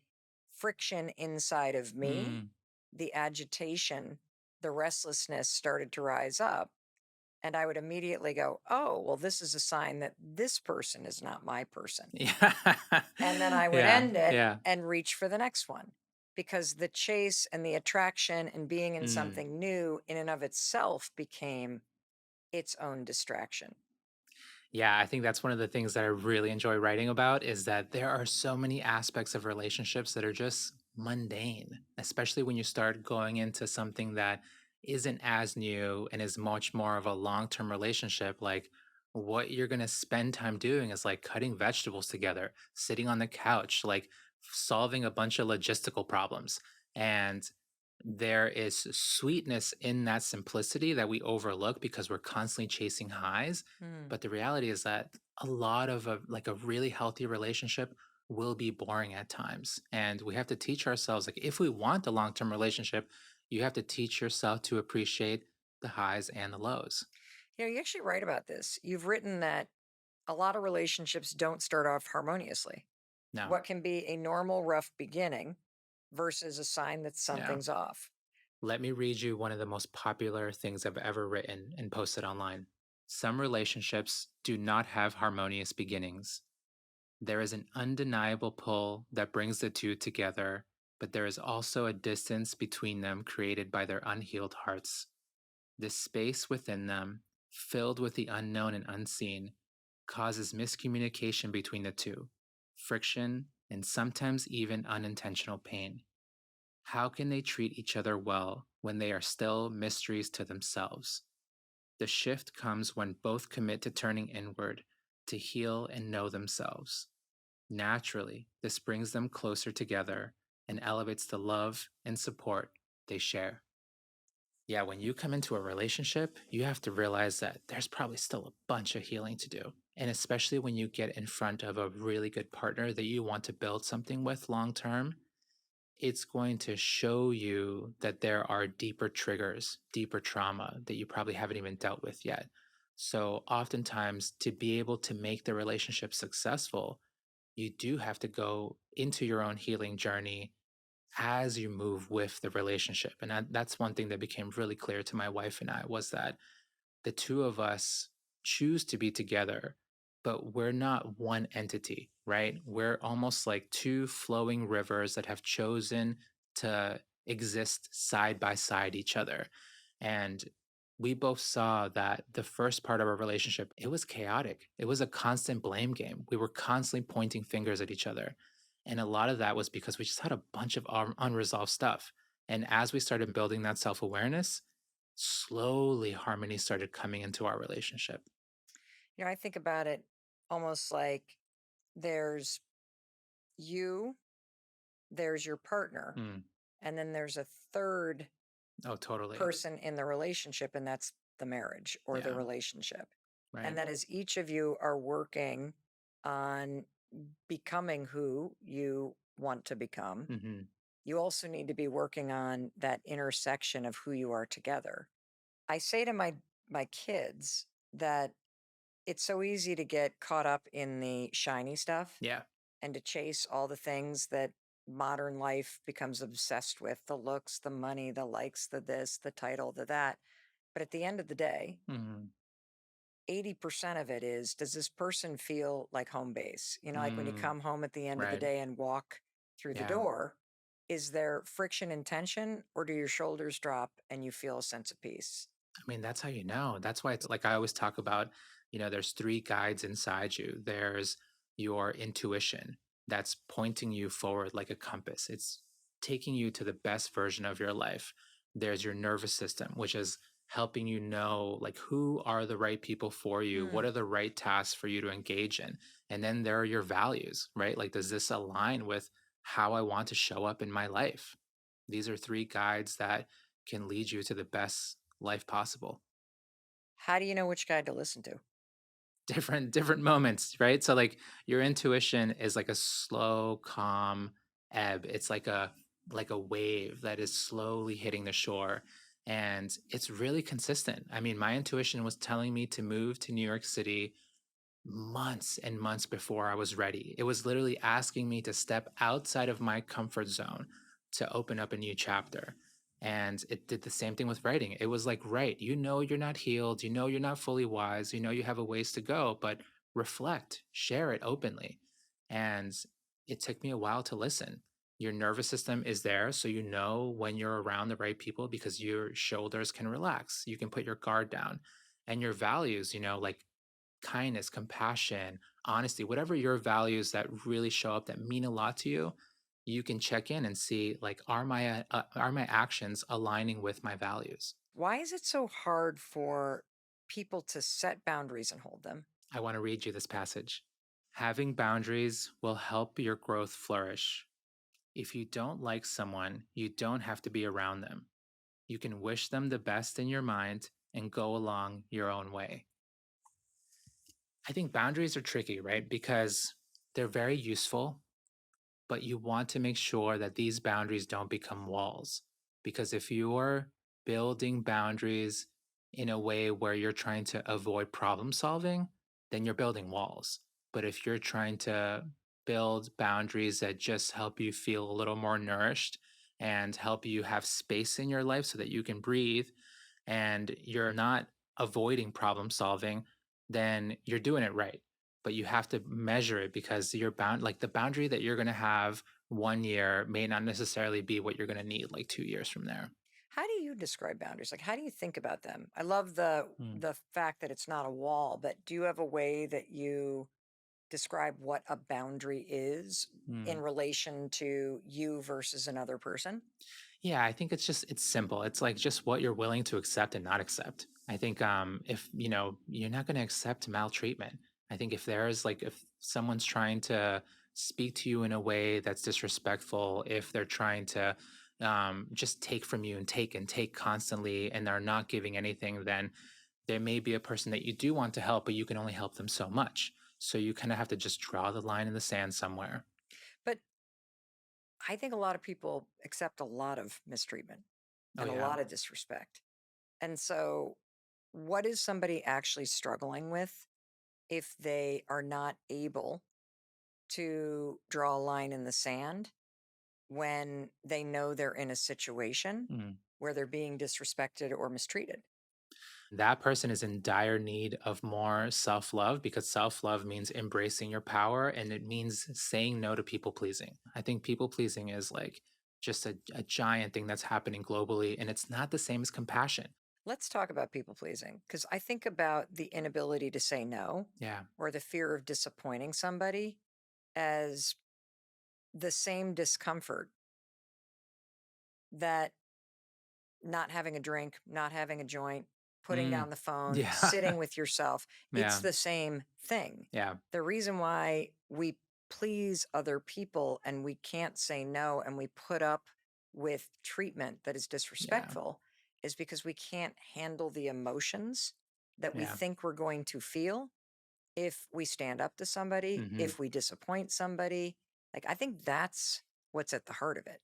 friction inside of me, Mm. the agitation, the restlessness started to rise up. And I would immediately go, oh, well, this is a sign that this person is not my person. Yeah. And then I would Yeah. end it Yeah. and reach for the next one because the chase and the attraction and being in Mm. something new in and of itself became its own distraction. Yeah, I think that's one of the things that I really enjoy writing about is that there are so many aspects of relationships that are just mundane, especially when you start going into something that isn't as new and is much more of a long-term relationship. Like what you're going to spend time doing is like cutting vegetables together, sitting on the couch, like solving a bunch of logistical problems. And there is sweetness in that simplicity that we overlook because we're constantly chasing highs, Hmm. but the reality is that a lot of like a really healthy relationship will be boring at times. And we have to teach ourselves, like, if we want a long term relationship, you have to teach yourself to appreciate the highs and the lows. You actually write about this. You've written that a lot of relationships don't start off harmoniously. Now, What can be a normal rough beginning versus a sign that yeah, something's off. let me read you one of the most popular things I've ever written and posted online. Some relationships do not have harmonious beginnings. There is an undeniable pull that brings the two together, but there is also a distance between them created by their unhealed hearts. This space within them, filled with the unknown and unseen, causes miscommunication between the two, friction, and sometimes even unintentional pain. How can they treat each other well when they are still mysteries to themselves? The shift comes when both commit to turning inward to heal and know themselves. Naturally, this brings them closer together and elevates the love and support they share. Yeah, when you come into a relationship, you have to realize that there's probably still a bunch of healing to do. And especially when you get in front of a really good partner that you want to build something with long term, it's going to show you that there are deeper triggers, deeper trauma that you probably haven't even dealt with yet. So, oftentimes, to be able to make the relationship successful, you do have to go into your own healing journey as you move with the relationship. And that's one thing that became really clear to my wife and I was that the two of us choose to be together, but we're not one entity, right? We're almost like two flowing rivers that have chosen to exist side by side each other. And we both saw that the first part of our relationship, it was chaotic. It was a constant blame game. We were constantly pointing fingers at each other. And a lot of that was because we just had a bunch of unresolved stuff. And as we started building that self awareness, slowly harmony started coming into our relationship. I think about it. almost like there's you, there's your partner, Mm, and then there's a third oh, totally. person in the relationship, and that's the marriage or the Yeah. relationship. And Right. that as each of you are working on becoming who you want to become, Hmm. you also need to be working on that intersection of who you are together. I say to my kids that it's so easy to get caught up in the shiny stuff Yeah. and to chase all the things that modern life becomes obsessed with, the looks, the money, the likes, the this, the title, the that. But at the end of the day, Hmm. 80% of it is, does this person feel like home base? Like when you Mm, come home at the end of the right. day and walk through the Yeah. door, is there friction and tension, or do your shoulders drop and you feel a sense of peace? I mean, that's how you know. That's why it's like I always talk about, there's three guides inside you. There's your intuition that's pointing you forward like a compass, it's taking you to the best version of your life. There's your nervous system, which is helping you know, like, who are the right people for you? Hmm. What are the right tasks for you to engage in? And then there are your values, right? Like, does this align with how I want to show up in my life? These are three guides that can lead you to the best life possible. How do you know which guy to listen to? Different moments, right? So like your intuition is like a slow, calm ebb. It's like a wave that is slowly hitting the shore. And it's really consistent. I mean, my intuition was telling me to move to New York City months and months before I was ready. It was literally asking me to step outside of my comfort zone to open up a new chapter. And it did the same thing with writing. It was like, right, you're not healed, you're not fully wise, you have a ways to go, but reflect, share it openly. And it took me a while to listen. Your nervous system is there, so you know when you're around the right people because your shoulders can relax. You can put your guard down. And your values, like kindness, compassion, honesty, whatever your values that really show up that mean a lot to you, you can check in and see, like, are my actions aligning with my values? Why is it so hard for people to set boundaries and hold them? I want to read you this passage. Having boundaries will help your growth flourish. If you don't like someone, you don't have to be around them. You can wish them the best in your mind and go along your own way. I think boundaries are tricky, right? Because they're very useful, but you want to make sure that these boundaries don't become walls. Because if you're building boundaries in a way where you're trying to avoid problem solving, then you're building walls. But if you're trying to build boundaries that just help you feel a little more nourished and help you have space in your life so that you can breathe and you're not avoiding problem solving, then you're doing it right. But you have to measure it because you're bound, like the boundary that you're going to have 1 year may not necessarily be what you're going to need like 2 years from there. How do you describe boundaries? Like, how do you think about them? I love the fact that it's not a wall, but do you have a way that you describe what a boundary is in Mm. relation to you versus another person? Yeah, I think it's simple. It's like just what you're willing to accept and not accept. I think if you're not going to accept maltreatment. I think if someone's trying to speak to you in a way that's disrespectful, if they're trying to just take from you and take constantly and they're not giving anything, then there may be a person that you do want to help, but you can only help them so much. So you kind of have to just draw the line in the sand somewhere. But I think a lot of people accept a lot of mistreatment Oh and a yeah. lot of disrespect. And so, what is somebody actually struggling with if they are not able to draw a line in the sand when they know they're in a situation Mm. where they're being disrespected or mistreated? That person is in dire need of more self love because self love means embracing your power and it means saying no to people pleasing. I think people pleasing is like just a giant thing that's happening globally, and it's not the same as compassion. Let's talk about people pleasing because I think about the inability to say no Yeah. or the fear of disappointing somebody as the same discomfort that not having a drink, not having a joint, putting Mm. down the phone, Yeah. sitting with yourself. It's Yeah. the same thing. Yeah. The reason why we please other people and we can't say no and we put up with treatment that is Yeah. disrespectful is because we can't handle the emotions that we Yeah. think we're going to feel if we stand up to somebody, Hmm. if we disappoint somebody. Like, I think that's what's at the heart of it.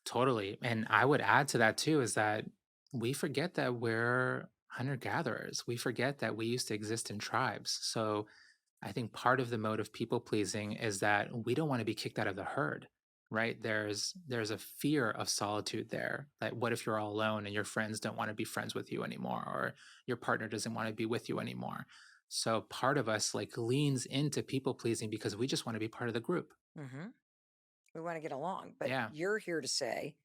Totally. And I would add to that too is that we forget that we're hunter gatherers. We forget that we used to exist in tribes. So I think part of the mode of people pleasing is that we don't want to be kicked out of the herd, right? There's a fear of solitude there. Like what if you're all alone and your friends don't want to be friends with you anymore, or your partner doesn't want to be with you anymore? So part of us like leans into people pleasing because we just want to be part of the group. Hmm. We want to get along, but Yeah. you're here to say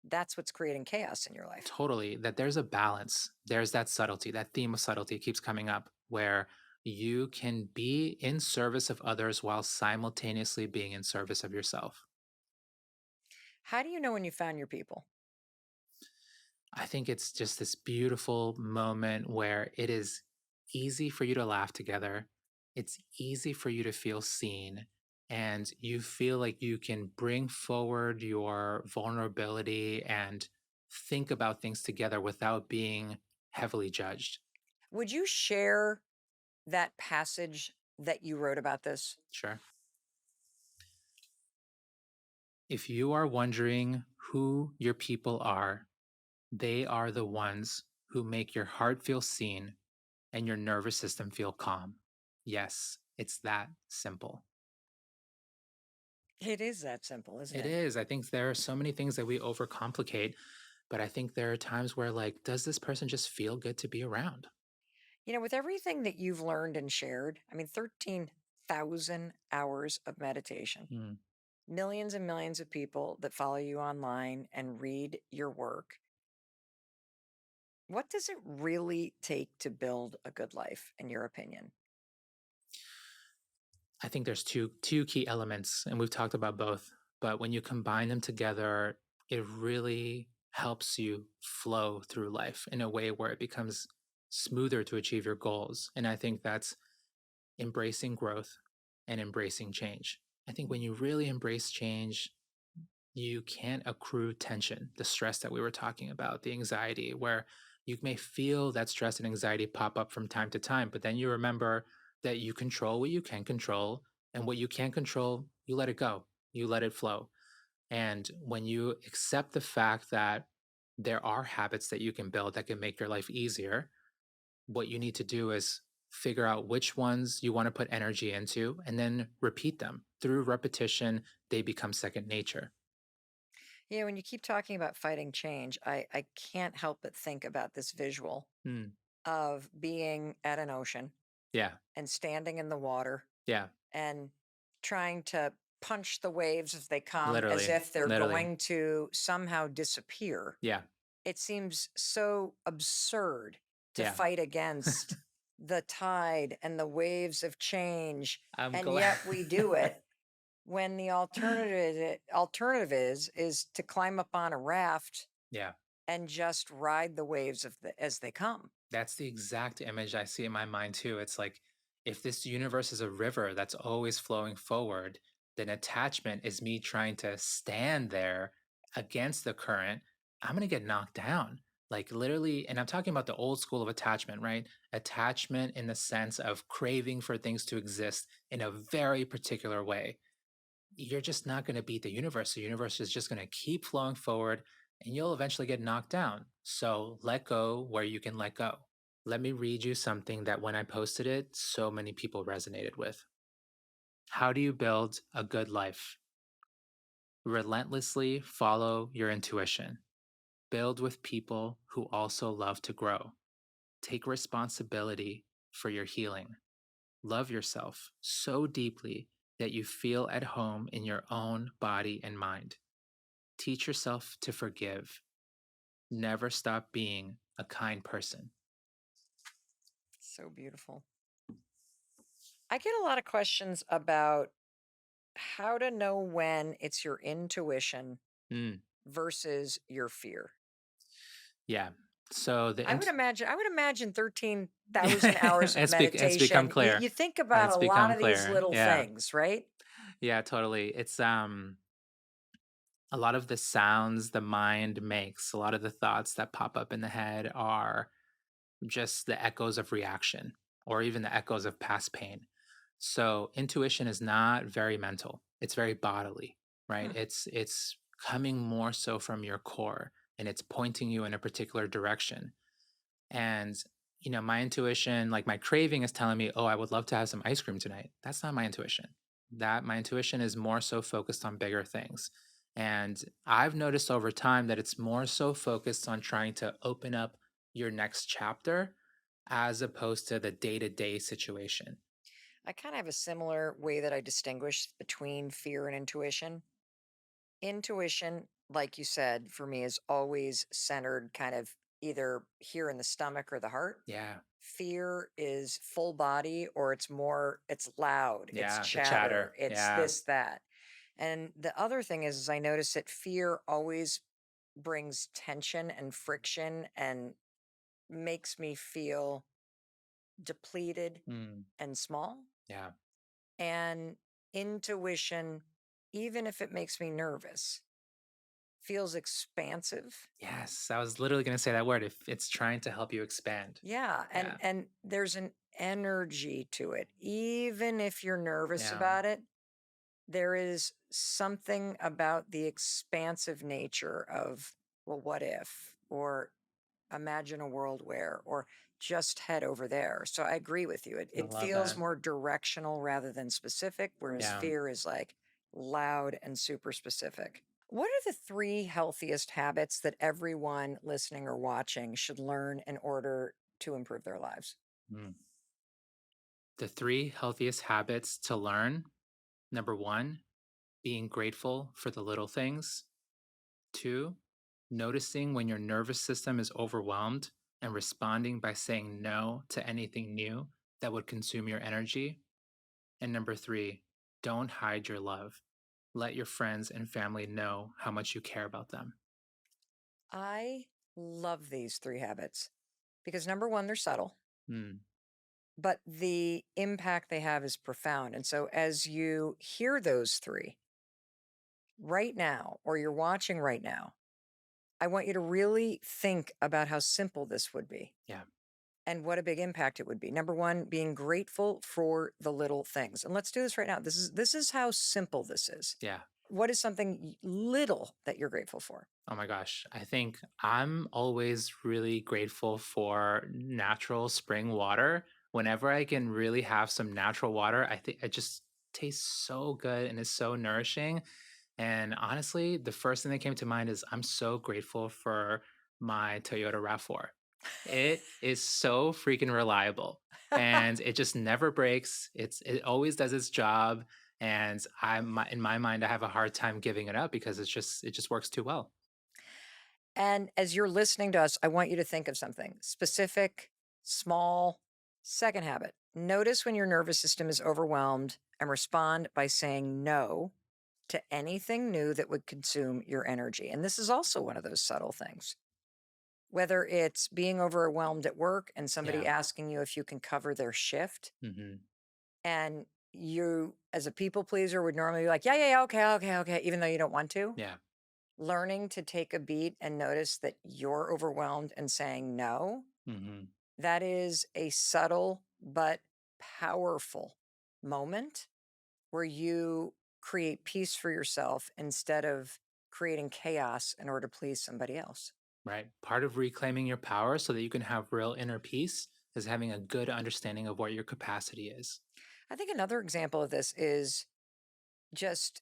that's what's creating chaos in your life. Totally. That there's a balance. There's that subtlety, that theme of subtlety keeps coming up where you can be in service of others while simultaneously being in service of yourself. How do you know when you found your people? I think it's just this beautiful moment where it is easy for you to laugh together. It's easy for you to feel seen. And you feel like you can bring forward your vulnerability and think about things together without being heavily judged. Would you share that passage that you wrote about this? Sure. If you are wondering who your people are, they are the ones who make your heart feel seen and your nervous system feel calm. Yes, it's that simple. It is that simple, isn't It it? is. I think there are so many things that we overcomplicate, but I think there are times where, like, does this person just feel good to be around? With everything that you've learned and shared, I mean, 13,000 hours of meditation, Mm. millions and millions of people that follow you online and read your work. What does it really take to build a good life, in your opinion? I think there's two key elements, and we've talked about both. But when you combine them together, it really helps you flow through life in a way where it becomes smoother to achieve your goals. And I think that's embracing growth and embracing change. I think when you really embrace change, you can't accrue tension, the stress that we were talking about, the anxiety, where you may feel that stress and anxiety pop up from time to time, but then you remember that you control what you can control, and what you can't control, you let it go, you let it flow. And when you accept the fact that there are habits that you can build that can make your life easier, what you need to do is figure out which ones you want to put energy into and then repeat them. Through repetition, they become second nature. When you keep talking about fighting change, I can't help but think about this visual Mm. of being at an ocean Yeah. and standing in the water Yeah. and trying to punch the waves as they come as Literally. if they're Literally. going to somehow disappear. Yeah. It seems so absurd to Yeah. fight against the tide and the waves of change, I'm and glad. yet we do it when the alternative is to climb up on a raft Yeah. and just ride the waves as they come. That's the exact image I see in my mind too. It's like if this universe is a river that's always flowing forward, then attachment is me trying to stand there against the current. I'm going to get knocked down. Like literally, and I'm talking about the old school of attachment, right? Attachment in the sense of craving for things to exist in a very particular way. You're just not going to beat the universe. The universe is just going to keep flowing forward and you'll eventually get knocked down. So let go where you can let go. Let me read you something that when I posted it, so many people resonated with. How do you build a good life? Relentlessly follow your intuition. Build with people who also love to grow. Take responsibility for your healing. Love yourself so deeply that you feel at home in your own body and mind. Teach yourself to forgive. Never stop being a kind person. So beautiful. I get a lot of questions about how to know when it's your intuition Mm, versus your fear. yeah. So the int I would imagine 13,000 hours of it's become meditation. clear. You think about It's a lot become of these clear. little Yeah. things, right? Yeah, totally. It's a lot of the sounds the mind makes, a lot of the thoughts that pop up in the head are just the echoes of reaction or even the echoes of past pain. So intuition is not very mental. It's very bodily, right? Hmm. It's coming more so from your core and it's pointing you in a particular direction. And my intuition, like my craving is telling me, "Oh, I would love to have some ice cream tonight." That's not my intuition. That my intuition is more so focused on bigger things. And I've noticed over time that it's more so focused on trying to open up your next chapter as opposed to the day-to-day situation. I kind of have a similar way that I distinguish between fear and intuition. Intuition, like you said, for me is always centered kind of either here in the stomach or the heart. Yeah. Fear is full body or it's loud, it's Yeah, the chatter, chatter. it's Yeah. this, that. And the other thing is I notice that fear always brings tension and friction and makes me feel depleted Mm, and small. yeah. And intuition, even if it makes me nervous, feels expansive. Yes, I was literally going to say that word. If it's trying to help you expand. Yeah, Yeah. and there's an energy to it. Even if you're nervous Yeah. about it, there is something about the expansive nature of, well, what if? Or imagine a world where, or just head over there. So I agree with you. It, I it love feels that. more directional rather than specific, whereas Yeah. fear is like loud and super specific. What are the three healthiest habits that everyone listening or watching should learn in order to improve their lives? Mm. The three healthiest habits to learn. Number one, being grateful for the little things. Two, noticing when your nervous system is overwhelmed and responding by saying no to anything new that would consume your energy. And number three, don't hide your love. Let your friends and family know how much you care about them. I love these three habits because number one, they're subtle, Mm, but the impact they have is profound. And so as you hear those three right now, or you're watching right now, I want you to really think about how simple this would be yeah, and what a big impact it would be. Number one, being grateful for the little things. And let's do this right now. This is how simple this is. yeah. What is something little that you're grateful for? Oh my gosh. I think I'm always really grateful for natural spring water. Whenever I can really have some natural water, I think it just tastes so good and is so nourishing. And honestly, the first thing that came to mind is I'm so grateful for my Toyota RAV4. It is so freaking reliable and it just never breaks. It always does its job. And in my mind, I have a hard time giving it up because it just works too well. And as you're listening to us, I want you to think of something specific, small. Second habit, notice when your nervous system is overwhelmed and respond by saying no to anything new that would consume your energy. And this is also one of those subtle things. Whether it's being overwhelmed at work and somebody Yeah. asking you if you can cover their shift, Hmm. and you, as a people pleaser, would normally be like, yeah, yeah, yeah, okay, okay, okay, even though you don't want to. Yeah. Learning to take a beat and notice that you're overwhelmed and saying no, Hmm. that is a subtle but powerful moment where you create peace for yourself instead of creating chaos in order to please somebody else. Right. Part of reclaiming your power so that you can have real inner peace is having a good understanding of what your capacity is. I think another example of this is just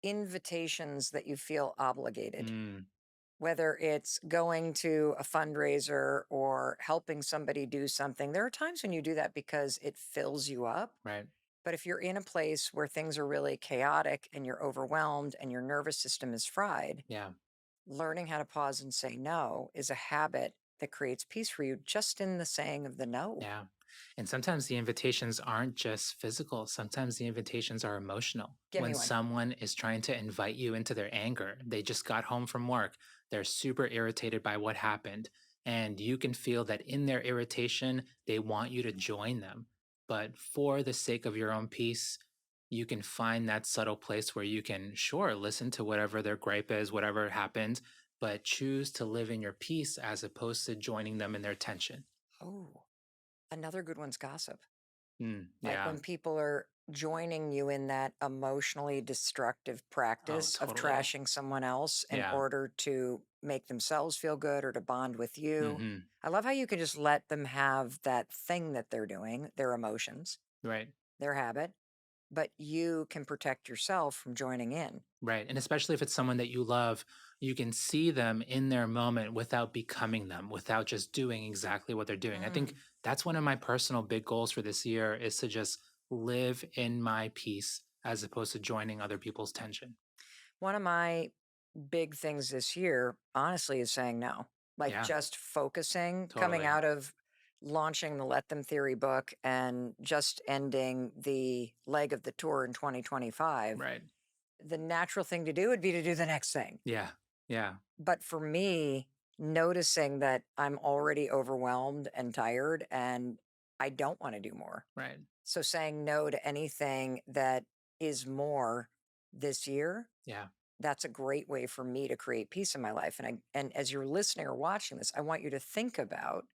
invitations that you feel obligated, Mm, whether it's going to a fundraiser or helping somebody do something. There are times when you do that because it fills you up. right. But if you're in a place where things are really chaotic and you're overwhelmed and your nervous system is fried, Yeah. learning how to pause and say no is a habit that creates peace for you just in the saying of the no. Yeah. And sometimes the invitations aren't just physical, sometimes the invitations are emotional. Give me When one. someone is trying to invite you into their anger, they just got home from work, they're super irritated by what happened. And you can feel that in their irritation, they want you to join them. But for the sake of your own peace, you can find that subtle place where you can, sure, listen to whatever their gripe is, whatever happened, but choose to live in your peace as opposed to joining them in their tension. Oh, another good one's gossip. Like Yeah. when people are joining you in that emotionally destructive Oh, practice of totally. trashing someone else in Yeah. order to make themselves feel good or to bond with you. Hmm. I love how you can just let them have that thing that they're doing, their emotions, Right. their habit, but you can protect yourself from joining in. Right. And especially if it's someone that you love, you can see them in their moment without becoming them, without just doing exactly what they're doing. I think Mm. that's one of my personal big goals for this year is to just live in my peace as opposed to joining other people's tension. One of my big things this year, honestly, is saying no. Like Yeah, just focusing, coming totally. out of launching the Let Them Theory book and just ending the leg of the tour in 2025. Right. The natural thing to do would be to do the next thing. Yeah. Yeah. But for me, noticing that I'm already overwhelmed and tired and I don't want to do more. Right. So saying no to anything that is more this year, Yeah. that's a great way for me to create peace in my life. And as you're listening or watching this, I want you to think about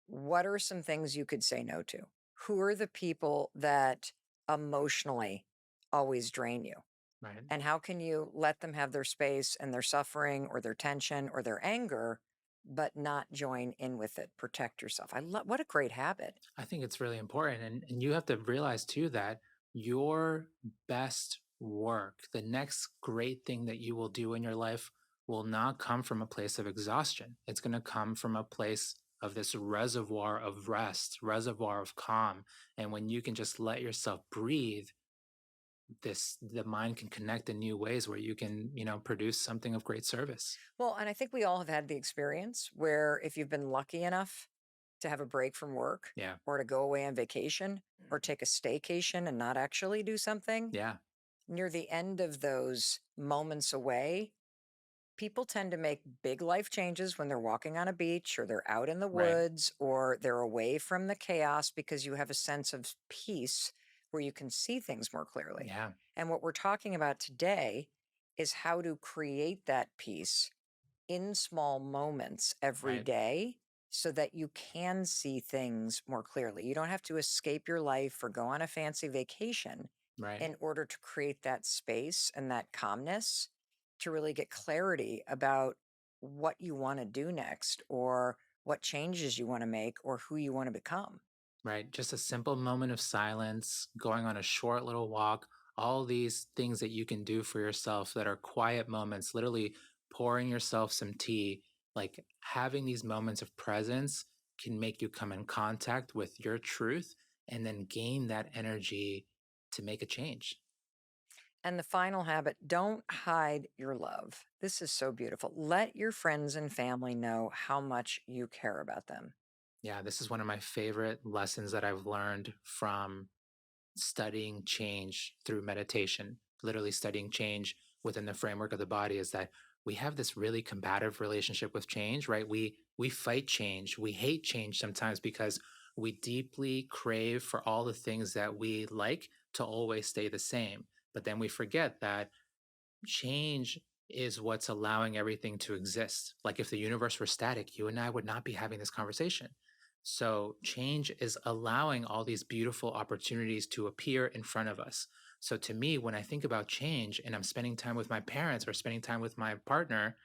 what are some things you could say no to? Who are the people that emotionally always drain you? Right. And how can you let them have their space and their suffering or their tension or their anger, but not join in with it? Protect yourself. I love what a great habit. I think it's really important. And you have to realize too that your best work, the next great thing that you will do in your life, will not come from a place of exhaustion. It's going to come from a place of this reservoir of rest, reservoir of calm. And when you can just let yourself breathe, the mind can connect in new ways where you can, produce something of great service. Well, and I think we all have had the experience where if you've been lucky enough to have a break from work Yeah. or to go away on vacation or take a staycation and not actually do something, Yeah. near the end of those moments away, people tend to make big life changes when they're walking on a beach or they're out in the Right. woods or they're away from the chaos because you have a sense of peace where you can see things more clearly. Yeah. And what we're talking about today is how to create that peace in small moments every Right. day so that you can see things more clearly. You don't have to escape your life or go on a fancy vacation Right. in order to create that space and that calmness to really get clarity about what you want to do next or what changes you want to make or who you want to become. Right. Just a simple moment of silence, going on a short little walk, all these things that you can do for yourself that are quiet moments, literally pouring yourself some tea, like having these moments of presence can make you come in contact with your truth and then gain that energy to make a change. And the final habit, don't hide your love. This is so beautiful. Let your friends and family know how much you care about them. Yeah, this is one of my favorite lessons that I've learned from studying change through meditation, literally studying change within the framework of the body is that we have this really combative relationship with change, right? We fight change. We hate change sometimes because we deeply crave for all the things that we like to always stay the same. But then we forget that change is what's allowing everything to exist. Like if the universe were static, you and I would not be having this conversation. So change is allowing all these beautiful opportunities to appear in front of us. So to me, when I think about change and I'm spending time with my parents or spending time with my partner,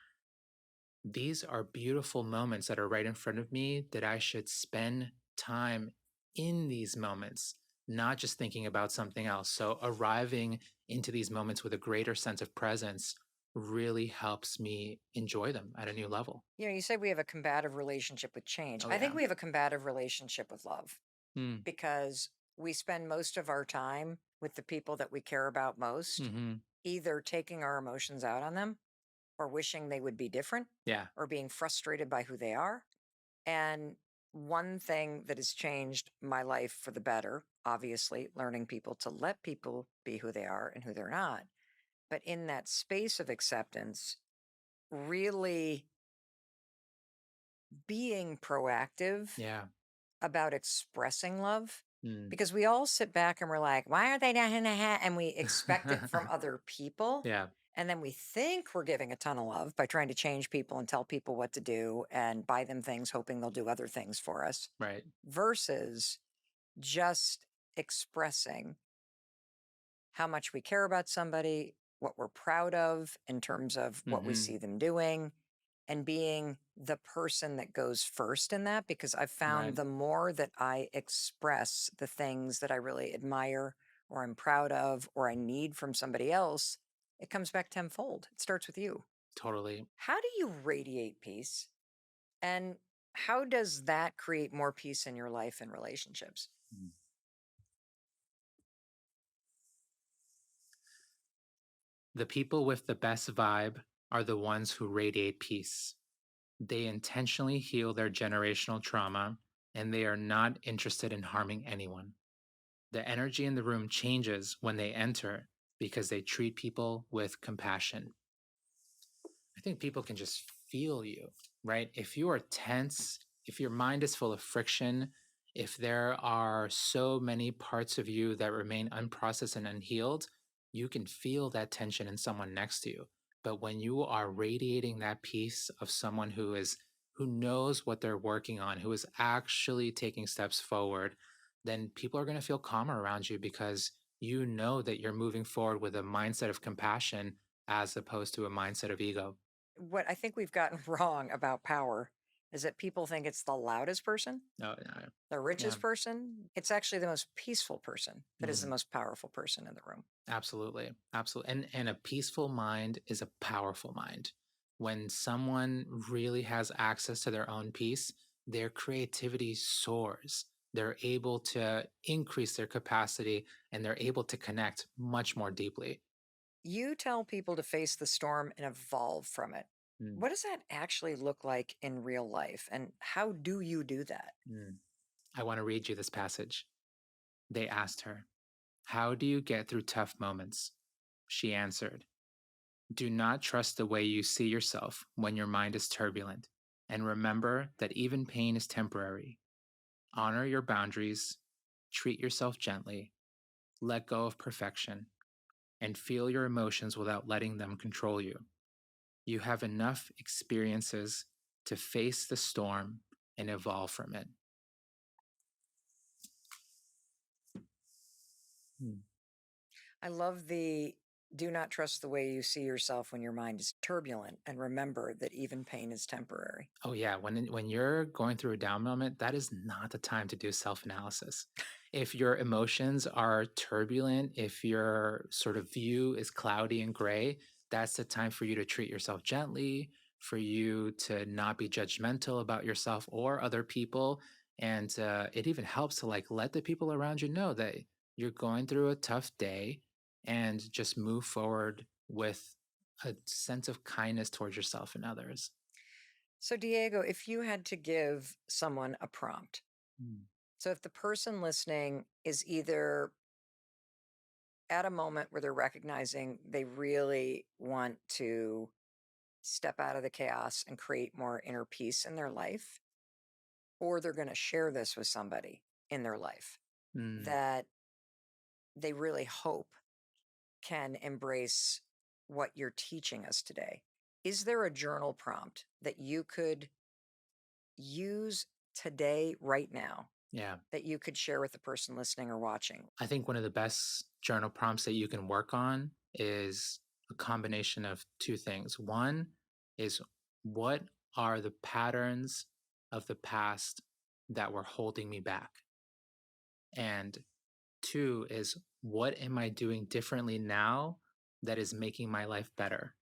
these are beautiful moments that are right in front of me that I should spend time in these moments, not just thinking about something else. So arriving into these moments with a greater sense of presence really helps me enjoy them at a new level. You know, you said we have a combative relationship with change. Oh, I think yeah. we have a combative relationship with love Mm. because we spend most of our time with the people that we care about most, Hmm. either taking our emotions out on them or wishing they would be different Yeah. or being frustrated by who they are. And one thing that has changed my life for the better, obviously, learning people to let people be who they are and who they're not. But in that space of acceptance, really being proactive Yeah. about expressing love, Mm. because we all sit back and we're like, why are they not in a hat? And we expect it from other people. Yeah. And then we think we're giving a ton of love by trying to change people and tell people what to do and buy them things, hoping they'll do other things for us, Right. versus just expressing how much we care about somebody, what we're proud of in terms of what we Hmm. see them doing, and being the person that goes first in that. Because I've found Right. the more that I express the things that I really admire or I'm proud of or I need from somebody else, it comes back tenfold. It starts with you. Totally. How do you radiate peace? And how does that create more peace in your life and relationships? Mm. The people with the best vibe are the ones who radiate peace. They intentionally heal their generational trauma and they are not interested in harming anyone. The energy in the room changes when they enter because they treat people with compassion. I think people can just feel you, right? If you are tense, if your mind is full of friction, if there are so many parts of you that remain unprocessed and unhealed, you can feel that tension in someone next to you. But when you are radiating that piece of someone who knows what they're working on, who is actually taking steps forward, then people are going to feel calmer around you because you know that you're moving forward with a mindset of compassion as opposed to a mindset of ego. What I think we've gotten wrong about power is that people think it's the loudest person, No, no, the yeah, richest person. It's actually the most peaceful person that is the mm, most powerful person in the room. absolutely, absolutely. And a peaceful mind is a powerful mind. When someone really has access to their own peace, their creativity soars. They're able to increase their capacity and they're able to connect much more deeply. You tell people to face the storm and evolve from it. Mm, What does that actually look like in real life? And how do you do that? mm. I want to read you this passage. They asked her, "How do you get through tough moments?" She answered, "Do not trust the way you see yourself when your mind is turbulent, and remember that even pain is temporary. Honor your boundaries, treat yourself gently, let go of perfection, and feel your emotions without letting them control you. You have enough experiences to face the storm and evolve from it." Hmm. I love the do not trust the way you see yourself when your mind is turbulent. And remember that even pain is temporary. Oh yeah, when you're going through a down moment, that is not the time to do self-analysis. If your emotions are turbulent, if your sort of view is cloudy and gray, that's the time for you to treat yourself gently, for you to not be judgmental about yourself or other people, and it even helps to like let the people around you know that you're going through a tough day, and just move forward with a sense of kindness towards yourself and others. So, Diego, if you had to give someone a prompt, Mm. so if the person listening is either at a moment where they're recognizing they really want to step out of the chaos and create more inner peace in their life, or they're going to share this with somebody in their life Mm. that they really hope can embrace what you're teaching us today. Is there a journal prompt that you could use today, right now, Yeah. that you could share with the person listening or watching? I think one of the best journal prompts that you can work on is a combination of two things. One is, what are the patterns of the past that were holding me back? And two is, what am I doing differently now that is making my life better?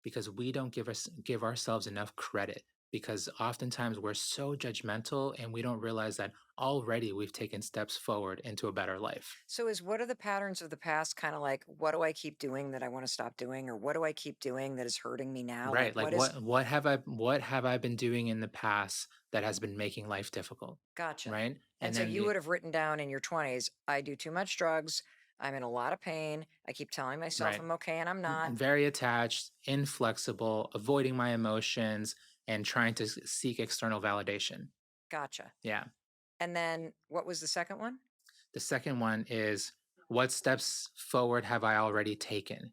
Because we don't give ourselves enough credit, because oftentimes we're so judgmental and we don't realize that already we've taken steps forward into a better life. So, is what are the patterns of the past kind of like, what do I keep doing that I want to stop doing? Or what do I keep doing that is hurting me now? Like, Right, like what is, what have I been doing in the past that has been making life difficult, gotcha. right? And And so then you would have written down in your 20s, I do too much drugs. I'm in a lot of pain. I keep telling myself right, I'm okay and I'm not. very attached, inflexible, avoiding my emotions, and trying to seek external validation. Gotcha. Yeah. And then what was the second one? The second one is, what steps forward have I already taken?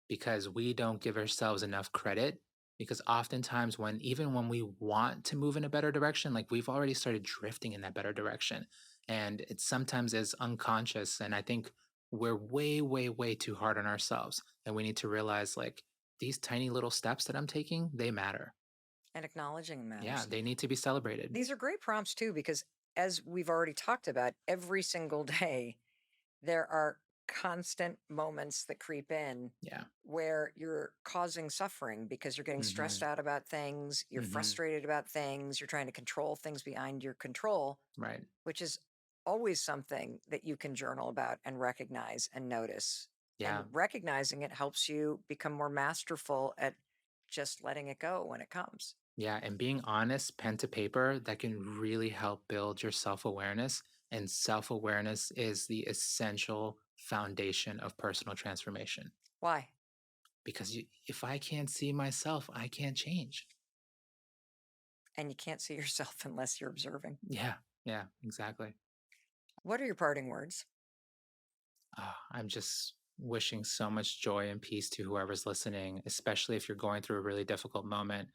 Because we don't give ourselves enough credit. Because oftentimes, even when we want to move in a better direction, like we've already started drifting in that better direction. And it sometimes is unconscious. And I think we're way, way, way too hard on ourselves. And we need to realize like these tiny little steps that I'm taking, they matter. And acknowledging Yeah, matters. they need to be celebrated. These are great prompts too, because as we've already talked about, every single day, there are constant moments that creep in Yeah. where you're causing suffering because you're getting stressed Hmm. out about things, you're Hmm. frustrated about things, you're trying to control things behind your control, Right. which is always something that you can journal about and recognize and notice. And Yeah. recognizing it helps you become more masterful at just letting it go when it comes. Yeah, and being honest, pen to paper, that can really help build your self awareness. And self awareness is the essential foundation of personal transformation. Why? Because if I can't see myself, I can't change. And you can't see yourself unless you're observing. Yeah, yeah, exactly. What are your parting words? I'm just wishing so much joy and peace to whoever's listening, especially if you're going through a really difficult moment.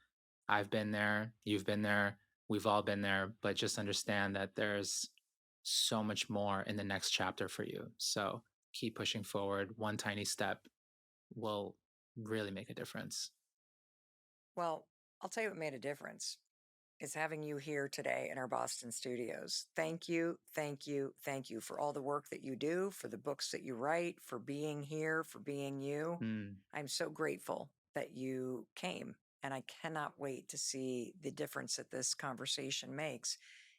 I've been there, you've been there, we've all been there, but just understand that there's so much more in the next chapter for you. So keep pushing forward. One tiny step will really make a difference. Well, I'll tell you what made a difference is having you here today in our Boston studios. Thank you, thank you, thank you for all the work that you do, for the books that you write, for being here, for being you. Mm. I'm so grateful that you came, and I cannot wait to see the difference that this conversation makes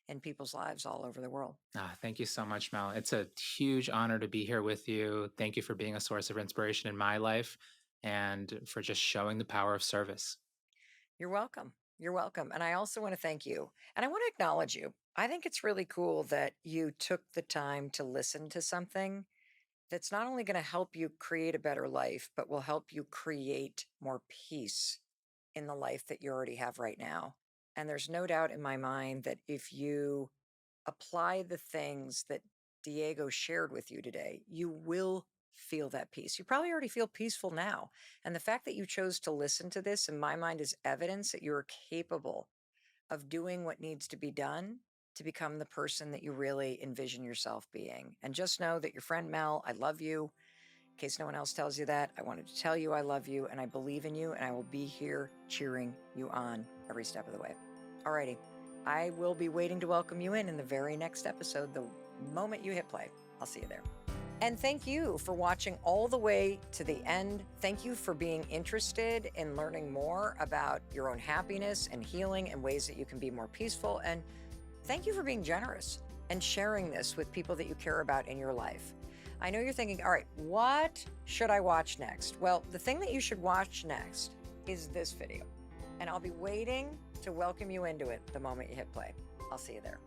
in people's lives all over the world. Thank you so much, Mel. It's a huge honor to be here with you. Thank you for being a source of inspiration in my life and for just showing the power of service. You're welcome. You're welcome. And I also want to thank you. And I want to acknowledge you. I think it's really cool that you took the time to listen to something that's not only going to help you create a better life, but will help you create more peace in the life that you already have right now. And there's no doubt in my mind that if you apply the things that Diego shared with you today, you will feel that peace. You probably already feel peaceful now. And the fact that you chose to listen to this, in my mind, is evidence that you're capable of doing what needs to be done to become the person that you really envision yourself being. And just know that your friend Mel, I love you. In case no one else tells you that, I wanted to tell you I love you and I believe in you, and I will be here cheering you on every step of the way. Alrighty. I will be waiting to welcome you in the very next episode, the moment you hit play. I'll see you there. And thank you for watching all the way to the end. Thank you for being interested in learning more about your own happiness and healing and ways that you can be more peaceful. And thank you for being generous and sharing this with people that you care about in your life. I know you're thinking, all right, what should I watch next? Well, the thing that you should watch next is this video. And I'll be waiting to welcome you into it the moment you hit play. I'll see you there.